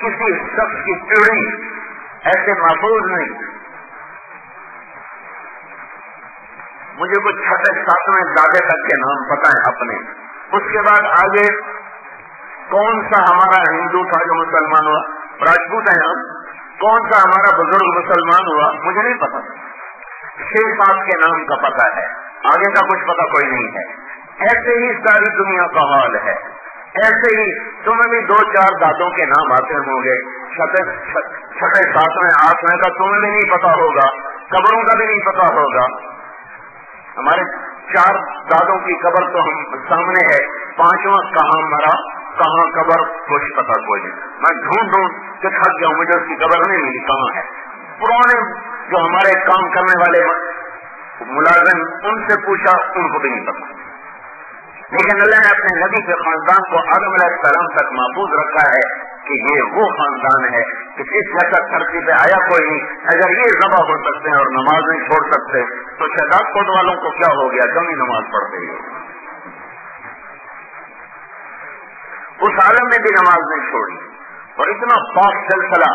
کسی شخص کی پیڑھی ایسے محفوظ نہیں. مجھے کچھ 6-7 دادے تک کے نام پتہ ہیں اپنے. اس کے بعد آگے کون سا ہمارا ہندو تھا جو مسلمان ہوا, راجپوت ہیں ہم, کون سا ہمارا بزرگ مسلمان ہوا مجھے نہیں پتا. 6-7 کے نام کا پتہ ہے, آگے کا کچھ پتہ کوئی نہیں ہے. ایسے ہی ساری دنیا کا حال ہے. ایسے ہی تمہیں بھی 2-4 دادوں کے نام آتے ہوں گے, 6-7 8 کا تمہیں بھی نہیں پتا ہوگا, قبروں کا بھی نہیں پتا ہوگا. ہمارے 4 دادوں کی قبر تو ہم سامنے ہے, 5واں کہاں مرا کہاں قبر کچھ پتا کوئی نہیں. میں ڈھونڈ کہ تھک گیا, مجھے اس کی قبر نہیں ملی کہاں ہے. پرانے جو ہمارے کام کرنے والے ملازم ان سے پوچھا, ان کو بھی نہیں پتا. لیکن اللہ نے اپنے نبی کے خاندان کو آدم علیہ السلام تک محفوظ رکھا ہے کہ یہ وہ خاندان ہے کہ اس جیسا دھرتی پہ آیا کوئی نہیں. اگر یہ ذبح ہو سکتے ہیں اور نماز نہیں چھوڑ سکتے تو شہزاد کوٹ والوں کو کیا ہو گیا, کمی نماز پڑھتے ہی. اس عالم نے بھی نماز نہیں چھوڑی. اور اتنا پاک سلسلہ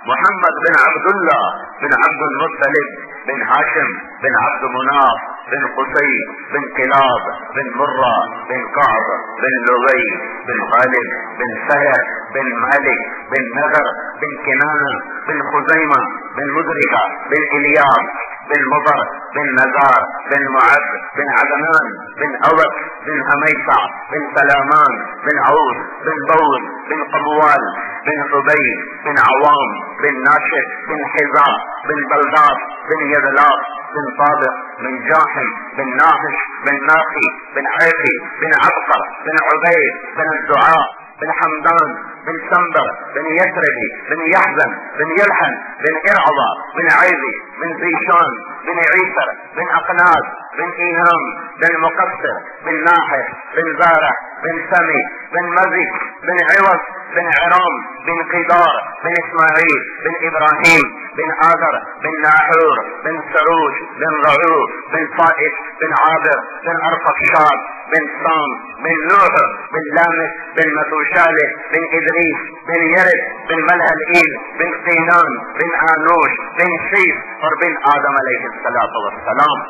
محمد بن عبداللہ بن عبد المطلب بن ہاشم بن عبد مناف بن قصی بن کلاب بن مرہ بن کعب بن لغی بن غالب بن سہر بن مالک بن نذر بن کنانہ بن خزیمہ بن مدرکہ بن الیاس بن مضر بن نزار بن معد بن عدنان بن اوس بن حمیصہ بن سلامان بن عوف بن بول بن قبوال بن عبید بن عوام بن ناشد بن حذاء بن بلداس بن یدلاف بن صادق بن جاحم بن ناحش بن ناقي بن عيقي بن عبقر بن عبيد بن الدعاء بن حمدان بن سنبر بن يثربي بن يحزن بن يلحن بن إرعضة بن عيذي بن زيشان بن عيسر بن أقناس بن إيهام بن مقصر بن ناحر بن زارع بن سمي بن مزي بن عوض بن عرام بن قدار بن إسماعيل بن إبراهيم بن آذر بن ناحور بن سروج بن رعو بن فائش بن عابر بن أرفخشاد بن سام بن نوح بن لامس بن متوشالة بن إدريس بن يرد بن ملهلئيل بن قينان بن آنوش بن شيف اور بن آدم علیہ السلام.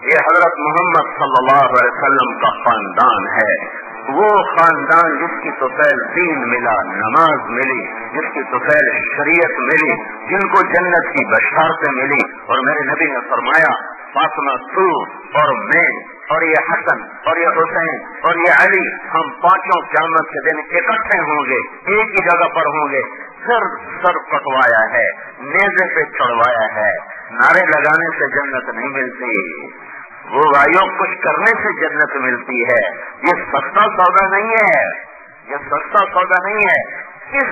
یہ حضرت محمد صلی اللہ علیہ وسلم کا خاندان ہے، وہ خاندان جس کی طفیل دین ملا، نماز ملی، جس کی طفیل شریعت ملی، جن کو جنت کی بشارتیں ملی. اور میرے نبی نے فرمایا فاطمہ تو اور میں اور یہ حسن اور یہ حسین اور یہ علی، ہم پانچوں قیامت کے دن اکٹھے ہوں گے، ایک ہی جگہ پر ہوں گے. سر کٹوایا ہے، نیزے پہ چڑھوایا ہے. نعرے لگانے سے جنت نہیں ملتی، وہ بھائیوں کچھ کرنے سے جنت ملتی ہے. یہ سستا سودا نہیں ہے، یہ سستا سودا نہیں ہے.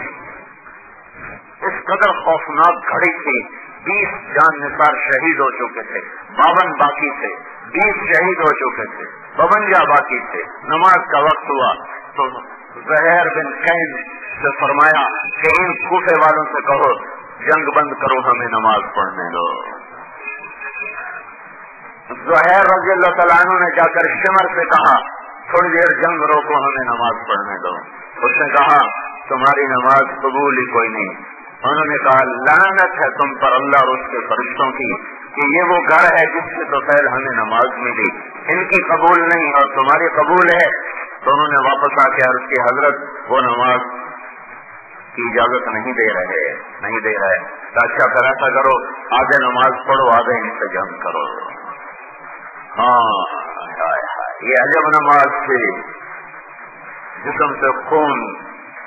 اس قدر خوفناک گھڑی تھی. 20 جان نثار شہید ہو چکے تھے، 52 باقی تھے. 20 شہید ہو چکے تھے، 52 باقی تھے. نماز کا وقت ہوا تو زہیر بن قین سے فرمایا کہ ان کوفے والوں سے کہو جنگ بند کرو، ہمیں نماز پڑھنے دو. زہیر رضی اللہ تعالیٰ عنہ نے جا کر شمر سے کہا تھوڑی دیر جنگ روکو، ہمیں نماز پڑھنے دو. اس نے کہا تمہاری نماز قبول ہی کوئی نہیں. انہوں نے کہا لعنت ہے تم پر اللہ اور اس کے فرشتوں کی کہ یہ وہ گھر ہے جس سے تو پہلے ہمیں نماز ملی، ان کی قبول نہیں اور تمہاری قبول ہے. تو انہوں نے واپس آ کے عرض کی حضرت وہ نماز کی اجازت نہیں دے رہے. تو اچھا پھر ایسا کرو آدھے نماز پڑھو آدھے انتظام کرو. ہاں یہ عجب نماز تھی. جسم سے خون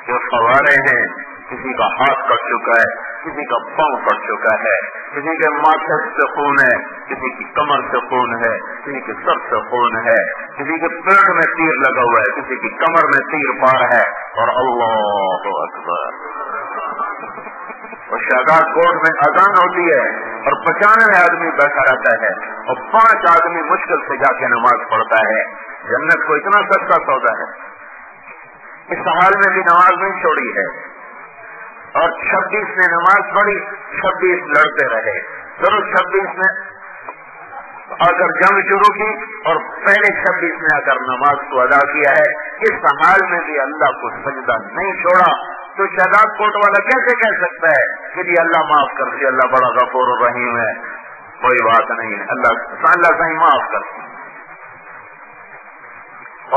جو فوارے ہیں، کسی کا ہاتھ کٹ چکا ہے، کسی کا پاؤں کٹ چکا ہے، کسی کے ماتھے سے خون ہے، کسی کی کمر سے خون ہے، کسی کے سر سے خون ہے، کسی کے پیٹ میں تیر لگا ہوا ہے، کسی کی کمر میں تیر پار ہے. اور اللہ اکبر. اور شہداد کوٹ میں اذان ہوتی ہے اور 95 آدمی بیٹھا رہتا ہے اور 5 آدمی مشکل سے جا کے نماز پڑھتا ہے. جنت کو اتنا سستا سودا ہے. اس حال میں بھی نماز نہیں چھوڑی ہے. اور 26 نے نماز پڑھی، 26 لڑتے رہے. پھر 26 نے آ کر جنگ شروع کی اور پہلے 26 نے آ کر نماز کو ادا کیا ہے. اس حال میں بھی اللہ کو سجدہ نہیں چھوڑا. تو شہداد کوٹ والا کیسے کہہ سکتا ہے کہ جی اللہ معاف کر دے، اللہ بڑا غفور الرحیم ہے، کوئی بات نہیں ہے، اللہ صحیح معاف کر دے.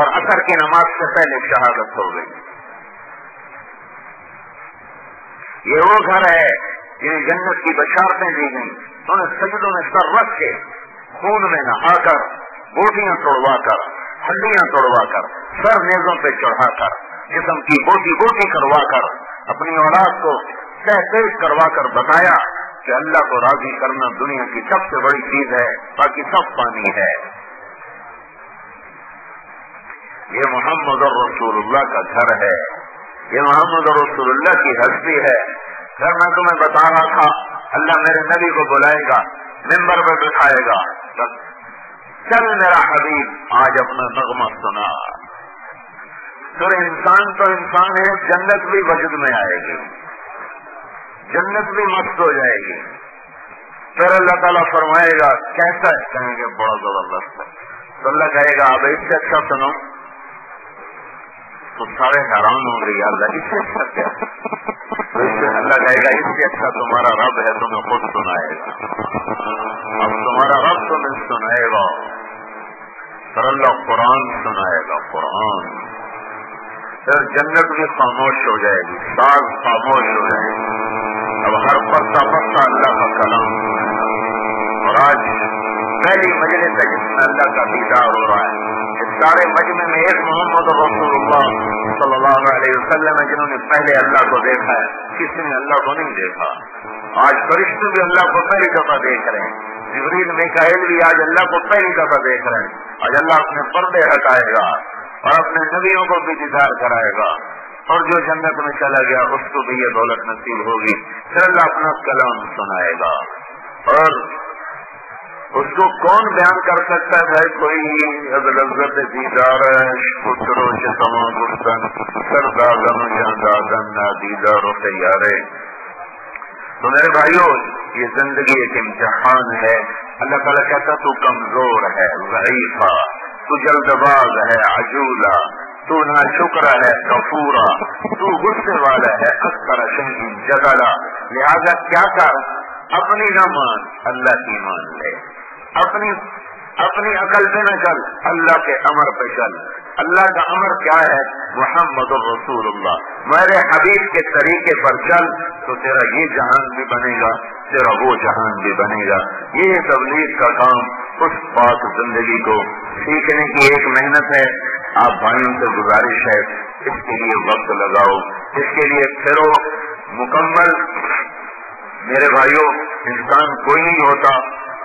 اور عصر کی نماز سے پہلے شہادت ہو گئی. یہ وہ گھر ہے جنہیں جنت کی بشارتیں دی گئیں. انہیں سجدوں میں سر رکھ کے خون میں نہا کر، بوٹیاں توڑوا کر، ہڈیاں توڑوا کر، سر نیزوں پہ چڑھا کر، جسم کی بوٹی کروا کر، اپنی اولاد کو تحقیق کروا کر بتایا کہ اللہ کو راضی کرنا دنیا کی سب سے بڑی چیز ہے، باقی سب پانی ہے. یہ محمد رسول اللہ کا گھر ہے، یہ محمد رسول اللہ کی ہستی ہے. پھر میں تمہیں بتا رہا تھا اللہ میرے نبی کو بلائے گا، ممبر پہ بٹھائے گا، چل میرا حبیب آج اپنا نغمہ سنا. تو انسان ہے، جنت بھی وجود میں آئے گی، جنت بھی مست ہو جائے گی. پھر اللہ تعالیٰ فرمائے گا کیسا ہے؟ کہیں گے بڑا زبردست ہے. تو اللہ کہے گا اب اس سے اچھا سنو. تو سارے حیران ہوں گے یا اللہ اس سے اچھا کیا؟ اللہ کہے گا اس سے اچھا تمہارا رب ہے، تمہیں خود سنائے گا. اب تمہارا رب تمہیں سنائے گا. پھر اللہ قرآن سنائے گا، قرآن. پھر جنت بھی خاموش ہو جائے گی، ساز خاموش ہو جائے گی. اب ہر پتا اللہ کا کلام. اور آج پہلی مجلس ہے جس میں اللہ کا دیدار ہو رہا ہے۔ اس سارے مجمع میں ایک محمد رسول اللہ صلی اللہ علیہ وسلم ہے جنہوں نے پہلے اللہ کو دیکھا ہے، کسی نے اللہ کو نہیں دیکھا۔ آج فرشتے بھی اللہ کو پہلی دفعہ دیکھ رہے ہیں، جبریل میکائیل بھی آج اللہ کو پہلی دفعہ دیکھ رہے ہیں۔ آج اللہ اپنے پردے ہٹائے گا اور اپنے نبیوں کو بھی دیدار کرائے گا، اور جو جنت میں چلا گیا اس کو بھی یہ دولت نصیب ہوگی۔ پھر اللہ اپنا کلام سنائے گا، اور اس کو کون بیان کر سکتا ہے؟ بھائی کوئی لذت دیدار پترو شتما گفتن سردادن جاندادن دیدار و تیارے۔ تو میرے بھائیو، یہ زندگی ایک امتحان ہے۔ اللہ تعالیٰ کہتا تو کمزور ہے، ضعیفہ، تو جلد باز ہے، عجولہ، تو ناشکر ہے، کفورا، تو غصے والا ہے، اکثر شیء جدلا۔ لہذا کیا کر، اپنی نہ مان، اللہ کی مان لے، اپنی عقل پہ نہ چل، اللہ کے امر پہ چل۔ اللہ کا امر کیا ہے؟ محمد الرسول اللہ، میرے حبیب کے طریقے پر چل تو تیرا یہ جہان بھی بنے گا، تیرا وہ جہان بھی بنے گا۔ یہ تبلیغ کا کام، اس پاک زندگی کو سیکھنے کی ایک محنت ہے۔ آپ بھائیوں سے گزارش ہے، اس کے لیے وقت لگاؤ، اس کے لیے پھرو مکمل۔ میرے بھائیوں، انسان کوئی نہیں ہوتا،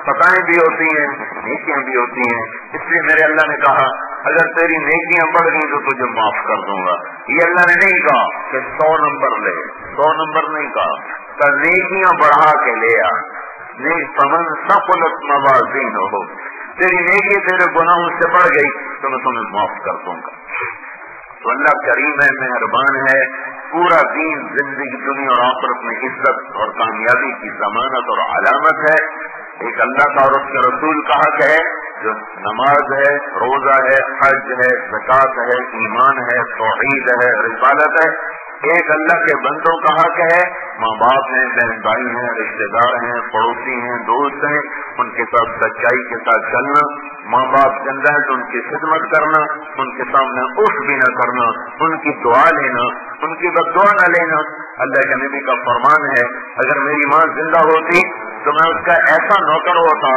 خطائیں بھی ہوتی ہیں، نیکیاں بھی ہوتی ہیں، اس لیے میرے اللہ نے کہا اگر تیری نیکیاں بڑھ گئی تو تجھے معاف کر دوں گا۔ یہ اللہ نے نہیں کہا کہ 100 نمبر لے، 100 نمبر نہیں کہا، کہ نیکیاں بڑھا کے لے آ۔ فمن ثقلت موازینہ ہو، تیری نیکی تیرے گناہوں سے بڑھ گئی تو میں تمہیں معاف کر دوں گا۔ تو اللہ کریم ہے، مہربان ہے۔ پورا دین زندگی دنیا اور آخرت میں عزت اور کامیابی کی ضمانت اور علامت ہے۔ ایک اللہ کا اور اس کے رسول کا حق ہے، جو نماز ہے، روزہ ہے، حج ہے، زکوٰۃ ہے، ایمان ہے، توحید ہے، رسالت ہے۔ ایک اللہ کے بندوں کا حق ہے، ماں باپ ہیں، بہن بھائی ہیں، رشتے دار ہیں، پڑوسی ہیں، دوست ہیں، ان کے ساتھ سچائی کے ساتھ چلنا۔ ماں باپ زندہ ہے تو ان کی خدمت کرنا، ان کے سامنے اف بھی نہ کرنا، ان کی دعا لینا، ان کی بد دعا نہ لینا۔ اللہ کے نبی کا فرمان ہے، اگر میری ماں زندہ ہوتی تو میں اس کا ایسا نوکر ہوتا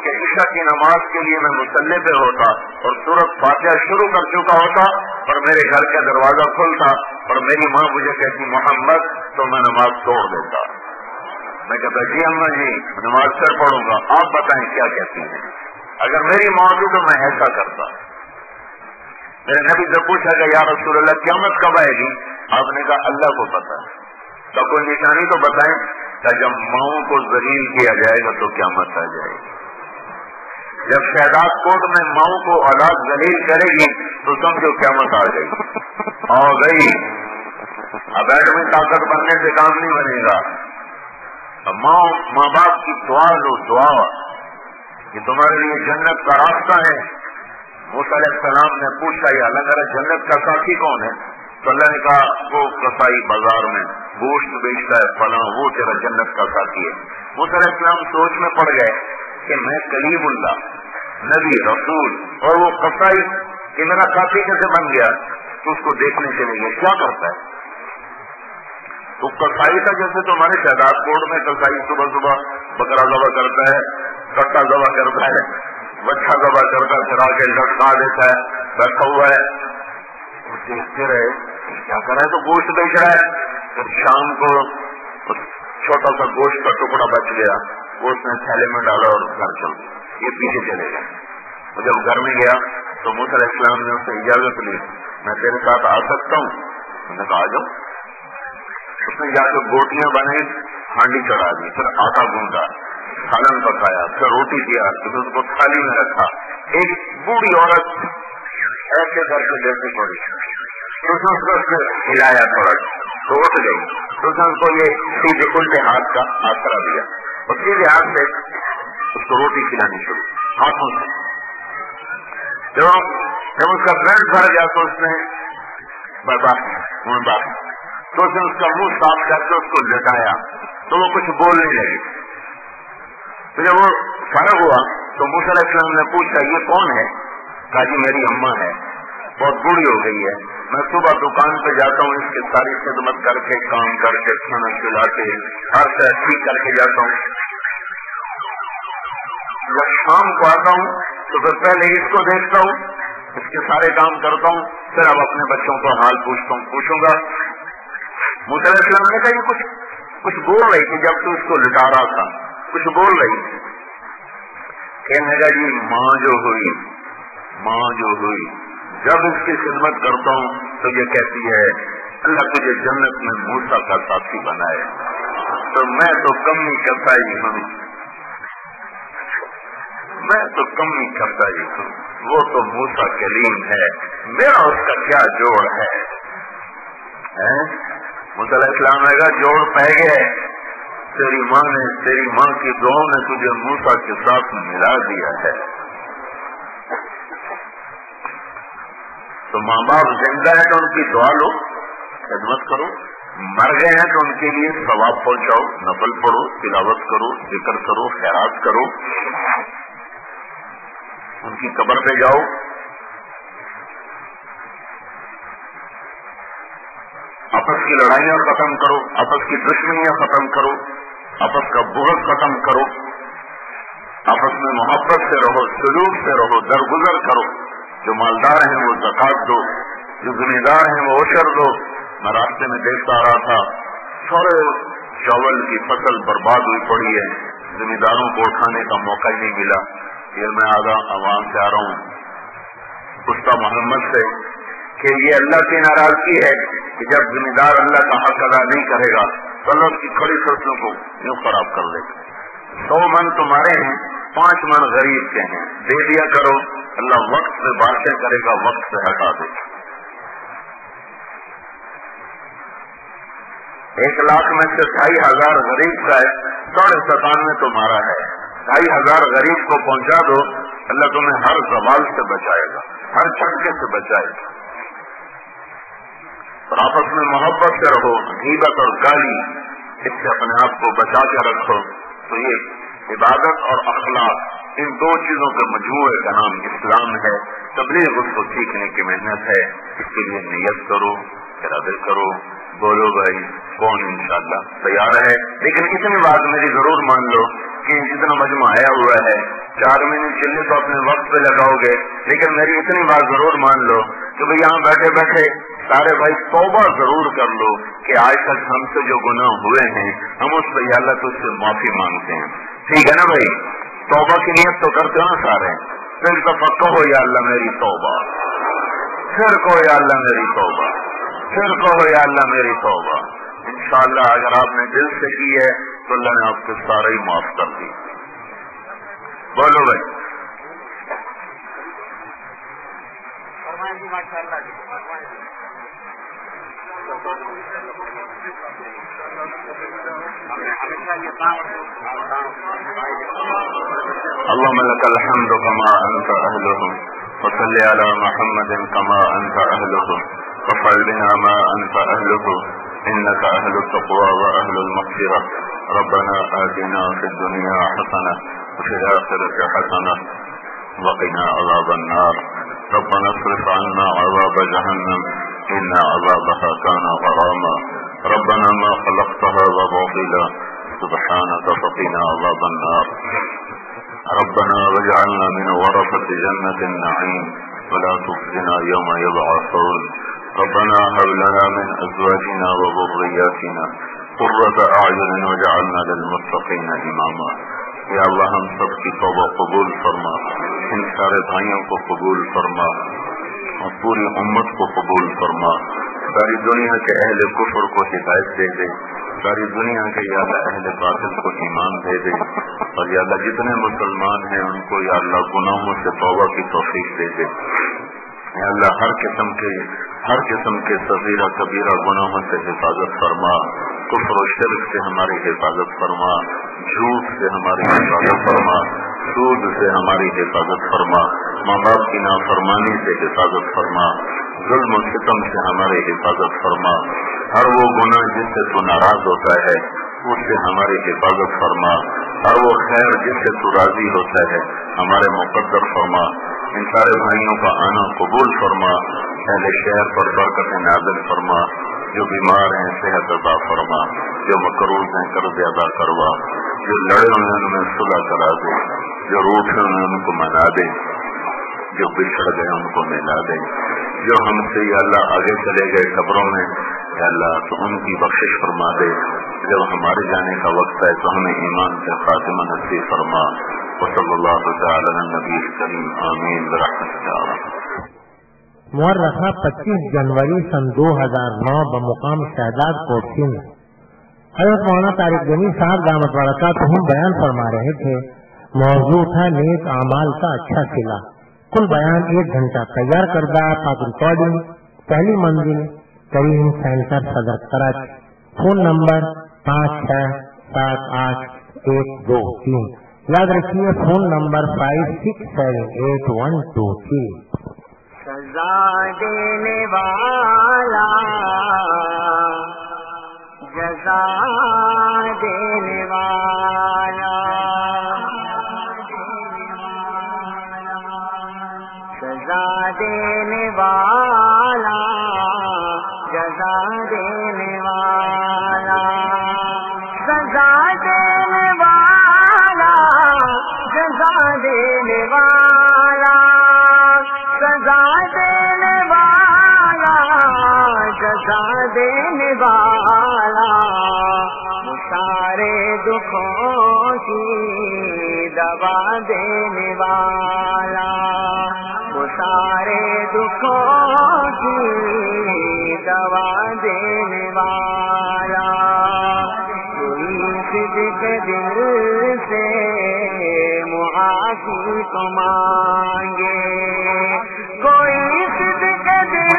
کہ عشاء کی نماز کے لیے میں مصلی پہ ہوتا اور سورۃ فاتحہ شروع کر چکا ہوتا اور میرے گھر کا دروازہ کھلتا اور میری ماں مجھے کہتی محمد، تو میں نماز توڑ دیتا۔ میں کہتا جی اماں جی نماز پھر پڑھوں گا، آپ بتائیں کیا کہتی ہیں؟ اگر میری ماں ہوتی تو میں ایسا کرتا۔ میرے نبی سے پوچھا کہ یا رسول اللہ قیامت کب آئے گی؟ آپ نے کہا اللہ کو پتا ہے، تو کوئی نشانی تو بتائیں۔ کہ جب ماؤں کو ذلیل کیا جائے گا تو قیامت آ جائے گی۔ جب شہداد کوٹ میں ماؤں کو اولاد ذلیل کرے گی تو سمجھو قیامت آ گئی، آ گئی۔ اب ایٹمی طاقت بننے سے کام نہیں بنے گا۔ ماں باپ کی دعا لو، دعا یہ تمہارے لیے جنت کا راستہ ہے۔ موسیٰ علیہ السلام نے پوچھا یا اللہ تعالیٰ جنت کا ساتھی کون ہے؟ تو اللہ نے کہا وہ کسائی بازار میں گوشت بیچتا ہے فلاں، وہ تیرا جنت کا ساتھی ہے۔ موسیٰ علیہ السلام سوچ میں پڑ گئے کہ میں کلیم اللہ، نبی، رسول، اور وہ کسائی کہ میرا ساتھی کیسے بن گیا؟ تو اس کو دیکھنے چلے گئے کیا کرتا ہے۔ تو کسائی تھا جیسے تمہارے شہداد کوٹ میں کسائی صبح صبح بکرا ذبح کرتا ہے، کٹا ذبح کرتا ہے، بچہ ذبح کرتا ہے، پھر آ کے لٹکا دیتا ہے، بیٹھا ہوا ہے، دیکھتے رہے کیا کر رہا ہے، تو گوشت بیچ رہا ہے۔ پھر شام کو چھوٹا سا گوشت کا ٹکڑا بچ گیا، گوشت نے تھیلے میں ڈالا اور گھر چل یہ پیچھے چلے گئے۔ اور جب گھر میں گیا تو موسیٰ علیہ السلام نے اس سے اجازت لی، میں تیرے ساتھ آ سکتا ہوں؟ میں نے کہا آ جاؤ۔ اس نے جا کے گوٹیاں بنائی، ہانڈی چڑھا دی، پھر آٹا گوندا، سالن پکایا، پھر روٹی دیا، پھر اس کو تھالی میں رکھا۔ ایک بوڑھی عورت ایسے کر کے جیسے پڑی، تو اس نے ہلایا تھوڑا تو اٹھ گئی، تو اس نے اس کو یہ سیدھے الٹے ہاتھ کا آسرا دیا اور سیدھے ہاتھ سے اس کو روٹی کھلانی شروع ہاتھوں سے۔ جب اس کا بلڈ بھر گیا تو اس نے تو اس نے اس کا منہ صاف کر کے اس کو لٹایا تو وہ کچھ بولنے لگی۔ تو جب وہ فرق ہوا تو موسیٰ علیہ السلام نے پوچھا یہ کون ہے؟ کہا جی میری اماں ہے، بہت بوڑھی ہو گئی ہے، میں صبح دکان پہ جاتا ہوں، اس کی ساری خدمت کر کے، کام کر کے، کھانا کھلا کے، ہر طرح ٹھیک کر کے جاتا ہوں۔ جب شام کو آتا ہوں تو پھر پہلے اس کو دیکھتا ہوں، اس کے سارے کام کرتا ہوں، پھر اب اپنے بچوں کو حال پوچھوں گا۔ موسیٰ علیہ السلام نے کہا یہ کچھ بول رہی تھی جب تو اس کو لٹا رہا تھا، کچھ بول رہی تھی۔ کہنے لگا جی ماں جو ہوئی جب اس کی خدمت کرتا ہوں تو یہ کہتی ہے اللہ تجھے جنت میں موسیٰ کا ساتھی بنائے، تو میں تو کمی کرتا ہی ہوں، وہ تو موسیٰ کلیم ہے، میرا اس کا کیا جوڑ ہے؟ موسیٰ علیہ السلام نے کہا جوڑ پہ گئے، تیری ماں کی دعاؤں نے تجھے موسیٰ کے ساتھ ملا دیا ہے۔ تو ماں باپ زندہ ہے تو ان کی دعا لو، خدمت کرو، مر گئے ہیں تو ان کے لیے ثواب پہنچاؤ، نفل پڑھو، تلاوت کرو، ذکر کرو، خیرات کرو، ان کی قبر پہ جاؤ۔ آپس کی لڑائیاں ختم کرو، آپس کی دشمنیاں ختم کرو، آپس کا بغض ختم کرو، آپس میں محبت سے رہو، سلوک سے رہو، درگزر کرو۔ جو مالدار ہیں وہ زکات دو، جو ذمہ دار ہیں وہ عشر دو۔ میں راستے میں دیکھتا رہا تھا سارے چاول کی فصل برباد ہوئی پڑی ہے، ذمہ داروں کو اٹھانے کا موقع ہی نہیں ملا۔ یہ میں عوام سے آ رہا ہوں استا محمد سے کہ یہ اللہ کی ناراضگی ہے کہ جب ذمہ دار اللہ کا حق ادا نہیں کرے گا تو اللہ کی کھڑی فصلوں کو یوں خراب کر دے گا۔ 100 من تمہارے ہیں، 5 من غریب کے ہیں، دے دیا کرو، اللہ وقت سے باتیں کرے گا، وقت سے ہٹا دے گا۔ 1 لاکھ میں سے 2500 غریب کا ہے، 97 تمہارا ہے، 2500 غریب کو پہنچا دو، اللہ تمہیں ہر زوال سے بچائے گا، ہر جھٹکے سے بچائے گا۔ اور آپس میں محبت سے رہو، غیبت اور گالی اس سے اپنے آپ کو بچا کے رکھو۔ تو یہ عبادت اور اخلاق، ان 2 چیزوں کے مجموعے کا نام اسلام ہے۔ تبلیغ اس کو سیکھنے کی محنت ہے، اس کے لیے نیت کرو، ارادے کرو، بولو بھائی کون انشاءاللہ تیار ہے۔ لیکن اتنی بات میری ضرور مان لو کہ جتنا مجمع آیا ہوا ہے 4 مہینے چلے تو اپنے وقت پہ لگاؤ گے، لیکن میری اتنی بات ضرور مان لو کہ بھائی یہاں بیٹھے بیٹھے سارے بھائی توبہ ضرور کر لو کہ آج تک ہم سے جو گناہ ہوئے ہیں ہم اس پہ یا اللہ تو اس سے معافی مانگتے ہیں، ٹھیک ہے نا بھائی؟ توبہ کی نیت تو کرتے ہو نا سارے، پھر تو پکا ہو یا اللہ میری توبہ، پھر کہو یا اللہ میری توبہ، پھر کہو یا اللہ میری توبہ۔ انشاءاللہ اگر آپ نے دل سے کی ہے تو اللہ نے آپ کے سارے ہی معاف کر دی۔ بولو بھائی اللهم لك الحمد كما أنت أهله وصل على محمد كما أنت أهله وفعل بنا ما أنت أهله إنك أهل التقوى وأهل المغفرة ربنا آتنا في الدنيا حسنة وفي الآخرة حسنة وقنا عذاب النار ربنا اصرف عنا عذاب جهنم إن عذابها كان غراما ربنا ما خلقتها باطلا سبحانك فقنا عذاب النار ربنا واجعلنا من ورثة جنة النعيم ولا تخزنا يوم يبعثون ربنا هب لنا من أزواجنا وذرياتنا قرة أعين واجعلنا للمتقين إماما۔ یا اللہ ہم سب کی توبہ قبول فرما، ان سارے بھائیوں کو قبول فرما اور پوری امت کو قبول فرما، ساری دنیا کے اہل کفر کو ہدایت دے دے، ساری دنیا کے یا اللہ اہل باطل کو ایمان دے دے، اور یا اللہ جتنے مسلمان ہیں ان کو یا اللہ گناہوں سے توبہ کی توفیق دے دے۔ یا اللہ ہر قسم کے صغیرہ کبیرہ گناہوں سے حفاظت فرما، کفر و شرک سے ہماری حفاظت فرما، جھوٹ سے ہماری حفاظت فرما، سود سے ہماری حفاظت فرما، ماں باپ کی نافرمانی سے حفاظت فرما، ظلم و ستم سے ہماری حفاظت فرما، ہر وہ گناہ جس سے تو ناراض ہوتا ہے اس سے ہماری حفاظت فرما، ہر وہ خیر جس سے تو راضی ہوتا ہے ہمارے مقدر فرما۔ ان سارے بھائیوں کا آنا قبول فرما، اہل شہر پر برکت نازل فرما، جو بیمار ہیں صحت عطا فرما، جو مقروض ہیں قرض ادا کروا، جو لڑے ہوئے ہیں ان میں صلح کرا دے۔ جو روٹھے ہیں ان کو منا دے، جو بچھڑ گئے ان کو ملا دے، جو ہم سے یا اللہ آگے چلے گئے قبروں میں یا اللہ تو ان کی بخشش فرما دے، جب ہمارے جانے کا وقت ہے تو ہمیں ایمان سے خاتمہ نصیب فرما۔ وصلی اللہ تعالی علی النبی الکریم، آمین برحمتک۔ مورخہ 25 جنوری سن 2009 بمقام شہداد کوٹ سندھ۔ حضرت مولانا طارق جمیل صاحب دامت برکاتہم بیان فرما رہے تھے۔ موضوع تھا نیک اعمال کا اچھا صلہ۔ کل بیان 1 گھنٹہ تیار کردہ پاک ریکارڈنگ، پہلی منزل کریم سینٹر صدر کراچی۔ Phone number 56788123۔ یاد رکھیے فون نمبر 56788123۔ سزا دینے والا، جزا دینے والا، سزا دینے والا، جزا دینے والا، سزا دینے والا، جزا دینے والا، سزا دینے والا، جزا دینے والا، سارے دکھوں کی دوا دینے والا، سارے دکھوں کی دوا دینے والا، کوئی صدق دل سے معافی تو مانگے، کوئی صدق دل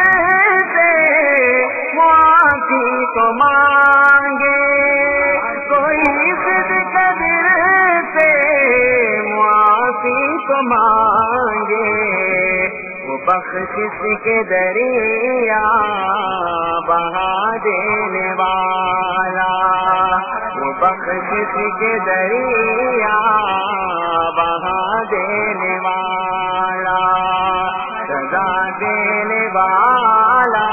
سے معافی تو مانگے، کوئی صدق دل سے معافی تو مانگے، وہ بخشش کے دریا بہا دینے والا، وہ بخشش کے دریا بہا دینے والا، سزا دینے والا،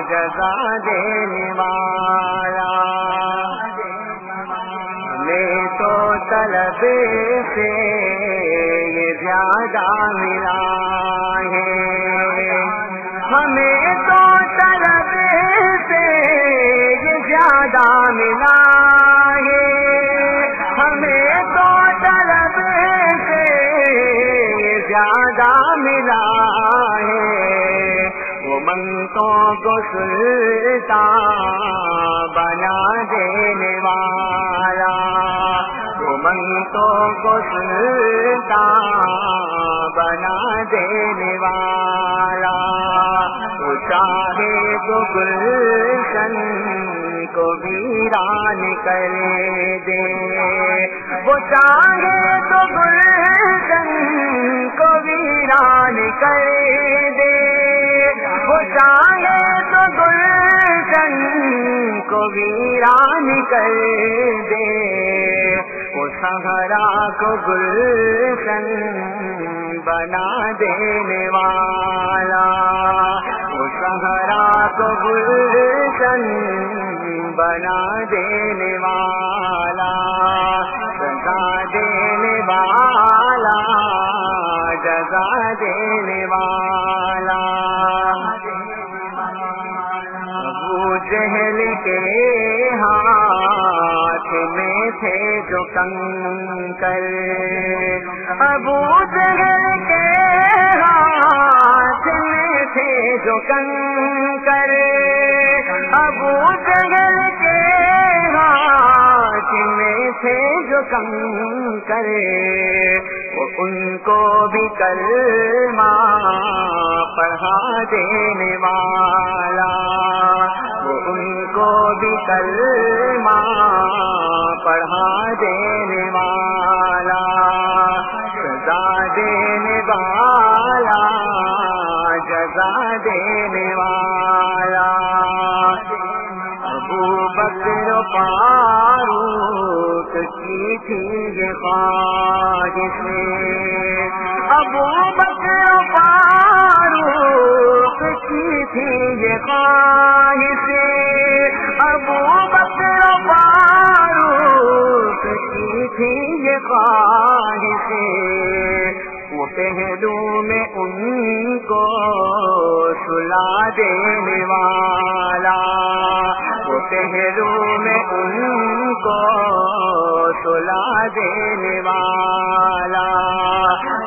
جزا دینے والا، ہمیں تو طلب سے یہ زیادہ ملا ہے، ہمیں تو طلب سے یہ زیادہ ملا ہے، ہمیں تو طلب سے یہ زیادہ ملا ہے، وہ منگتوں کو سلطان بنا دینے والا، وہ منگتوں کو سلطان بنا دینے والا، وہ چاہے تو گلشن کو ویران کر دے، وہ چاہے تو گلشن کو ویران کر دے، وہ چاہے تو گلشن کو ویران کر دے، وہ صحرا کو گلشن بنا دینے والا، وہ صحرا کو گلشن بنا دینے والا، سزا دینے والا، جزا دینے والا، ابو جہل کے ہاتھ میں تھے جو کنکر، ابو جہل کے ہاتھ میں تھے جو کنکر، ابو جہل کے ہاتھ میں تھے جو کنکر، وہ ان کو بھی کلمہ پڑھا دینے والا، وہ ان کو بھی کلمہ پڑھا دینے والا، سزا دینے والا، جزا دینے والا، ابو بکر فاروق کی تھی یہ خواہش، ابو بکر فاروق کی تھی یہ خواہش، ابو بکر فاروق کی تھی یہ خواہش، پہلو میں ان کو سلا دینے والا، وہ پہلو میں ان کو سلا دینے والا،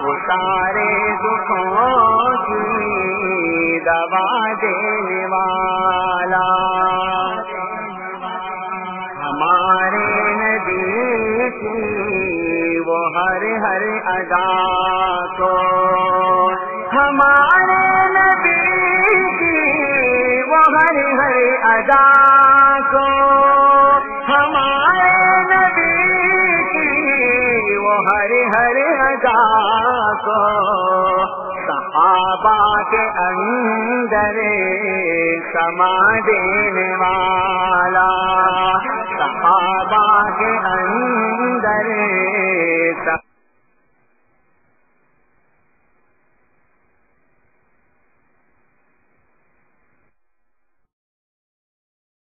وہ سارے دکھوں کی دوا دینے والا، ہمارے نبی کی وہ ہر ادا کو، ہمارے نبی کی وہ ہر ادا کو، ہمارے نبی کی وہ ہر ادا کو، صحابہ کے اندر سما دینے والا، صحابہ کے اندر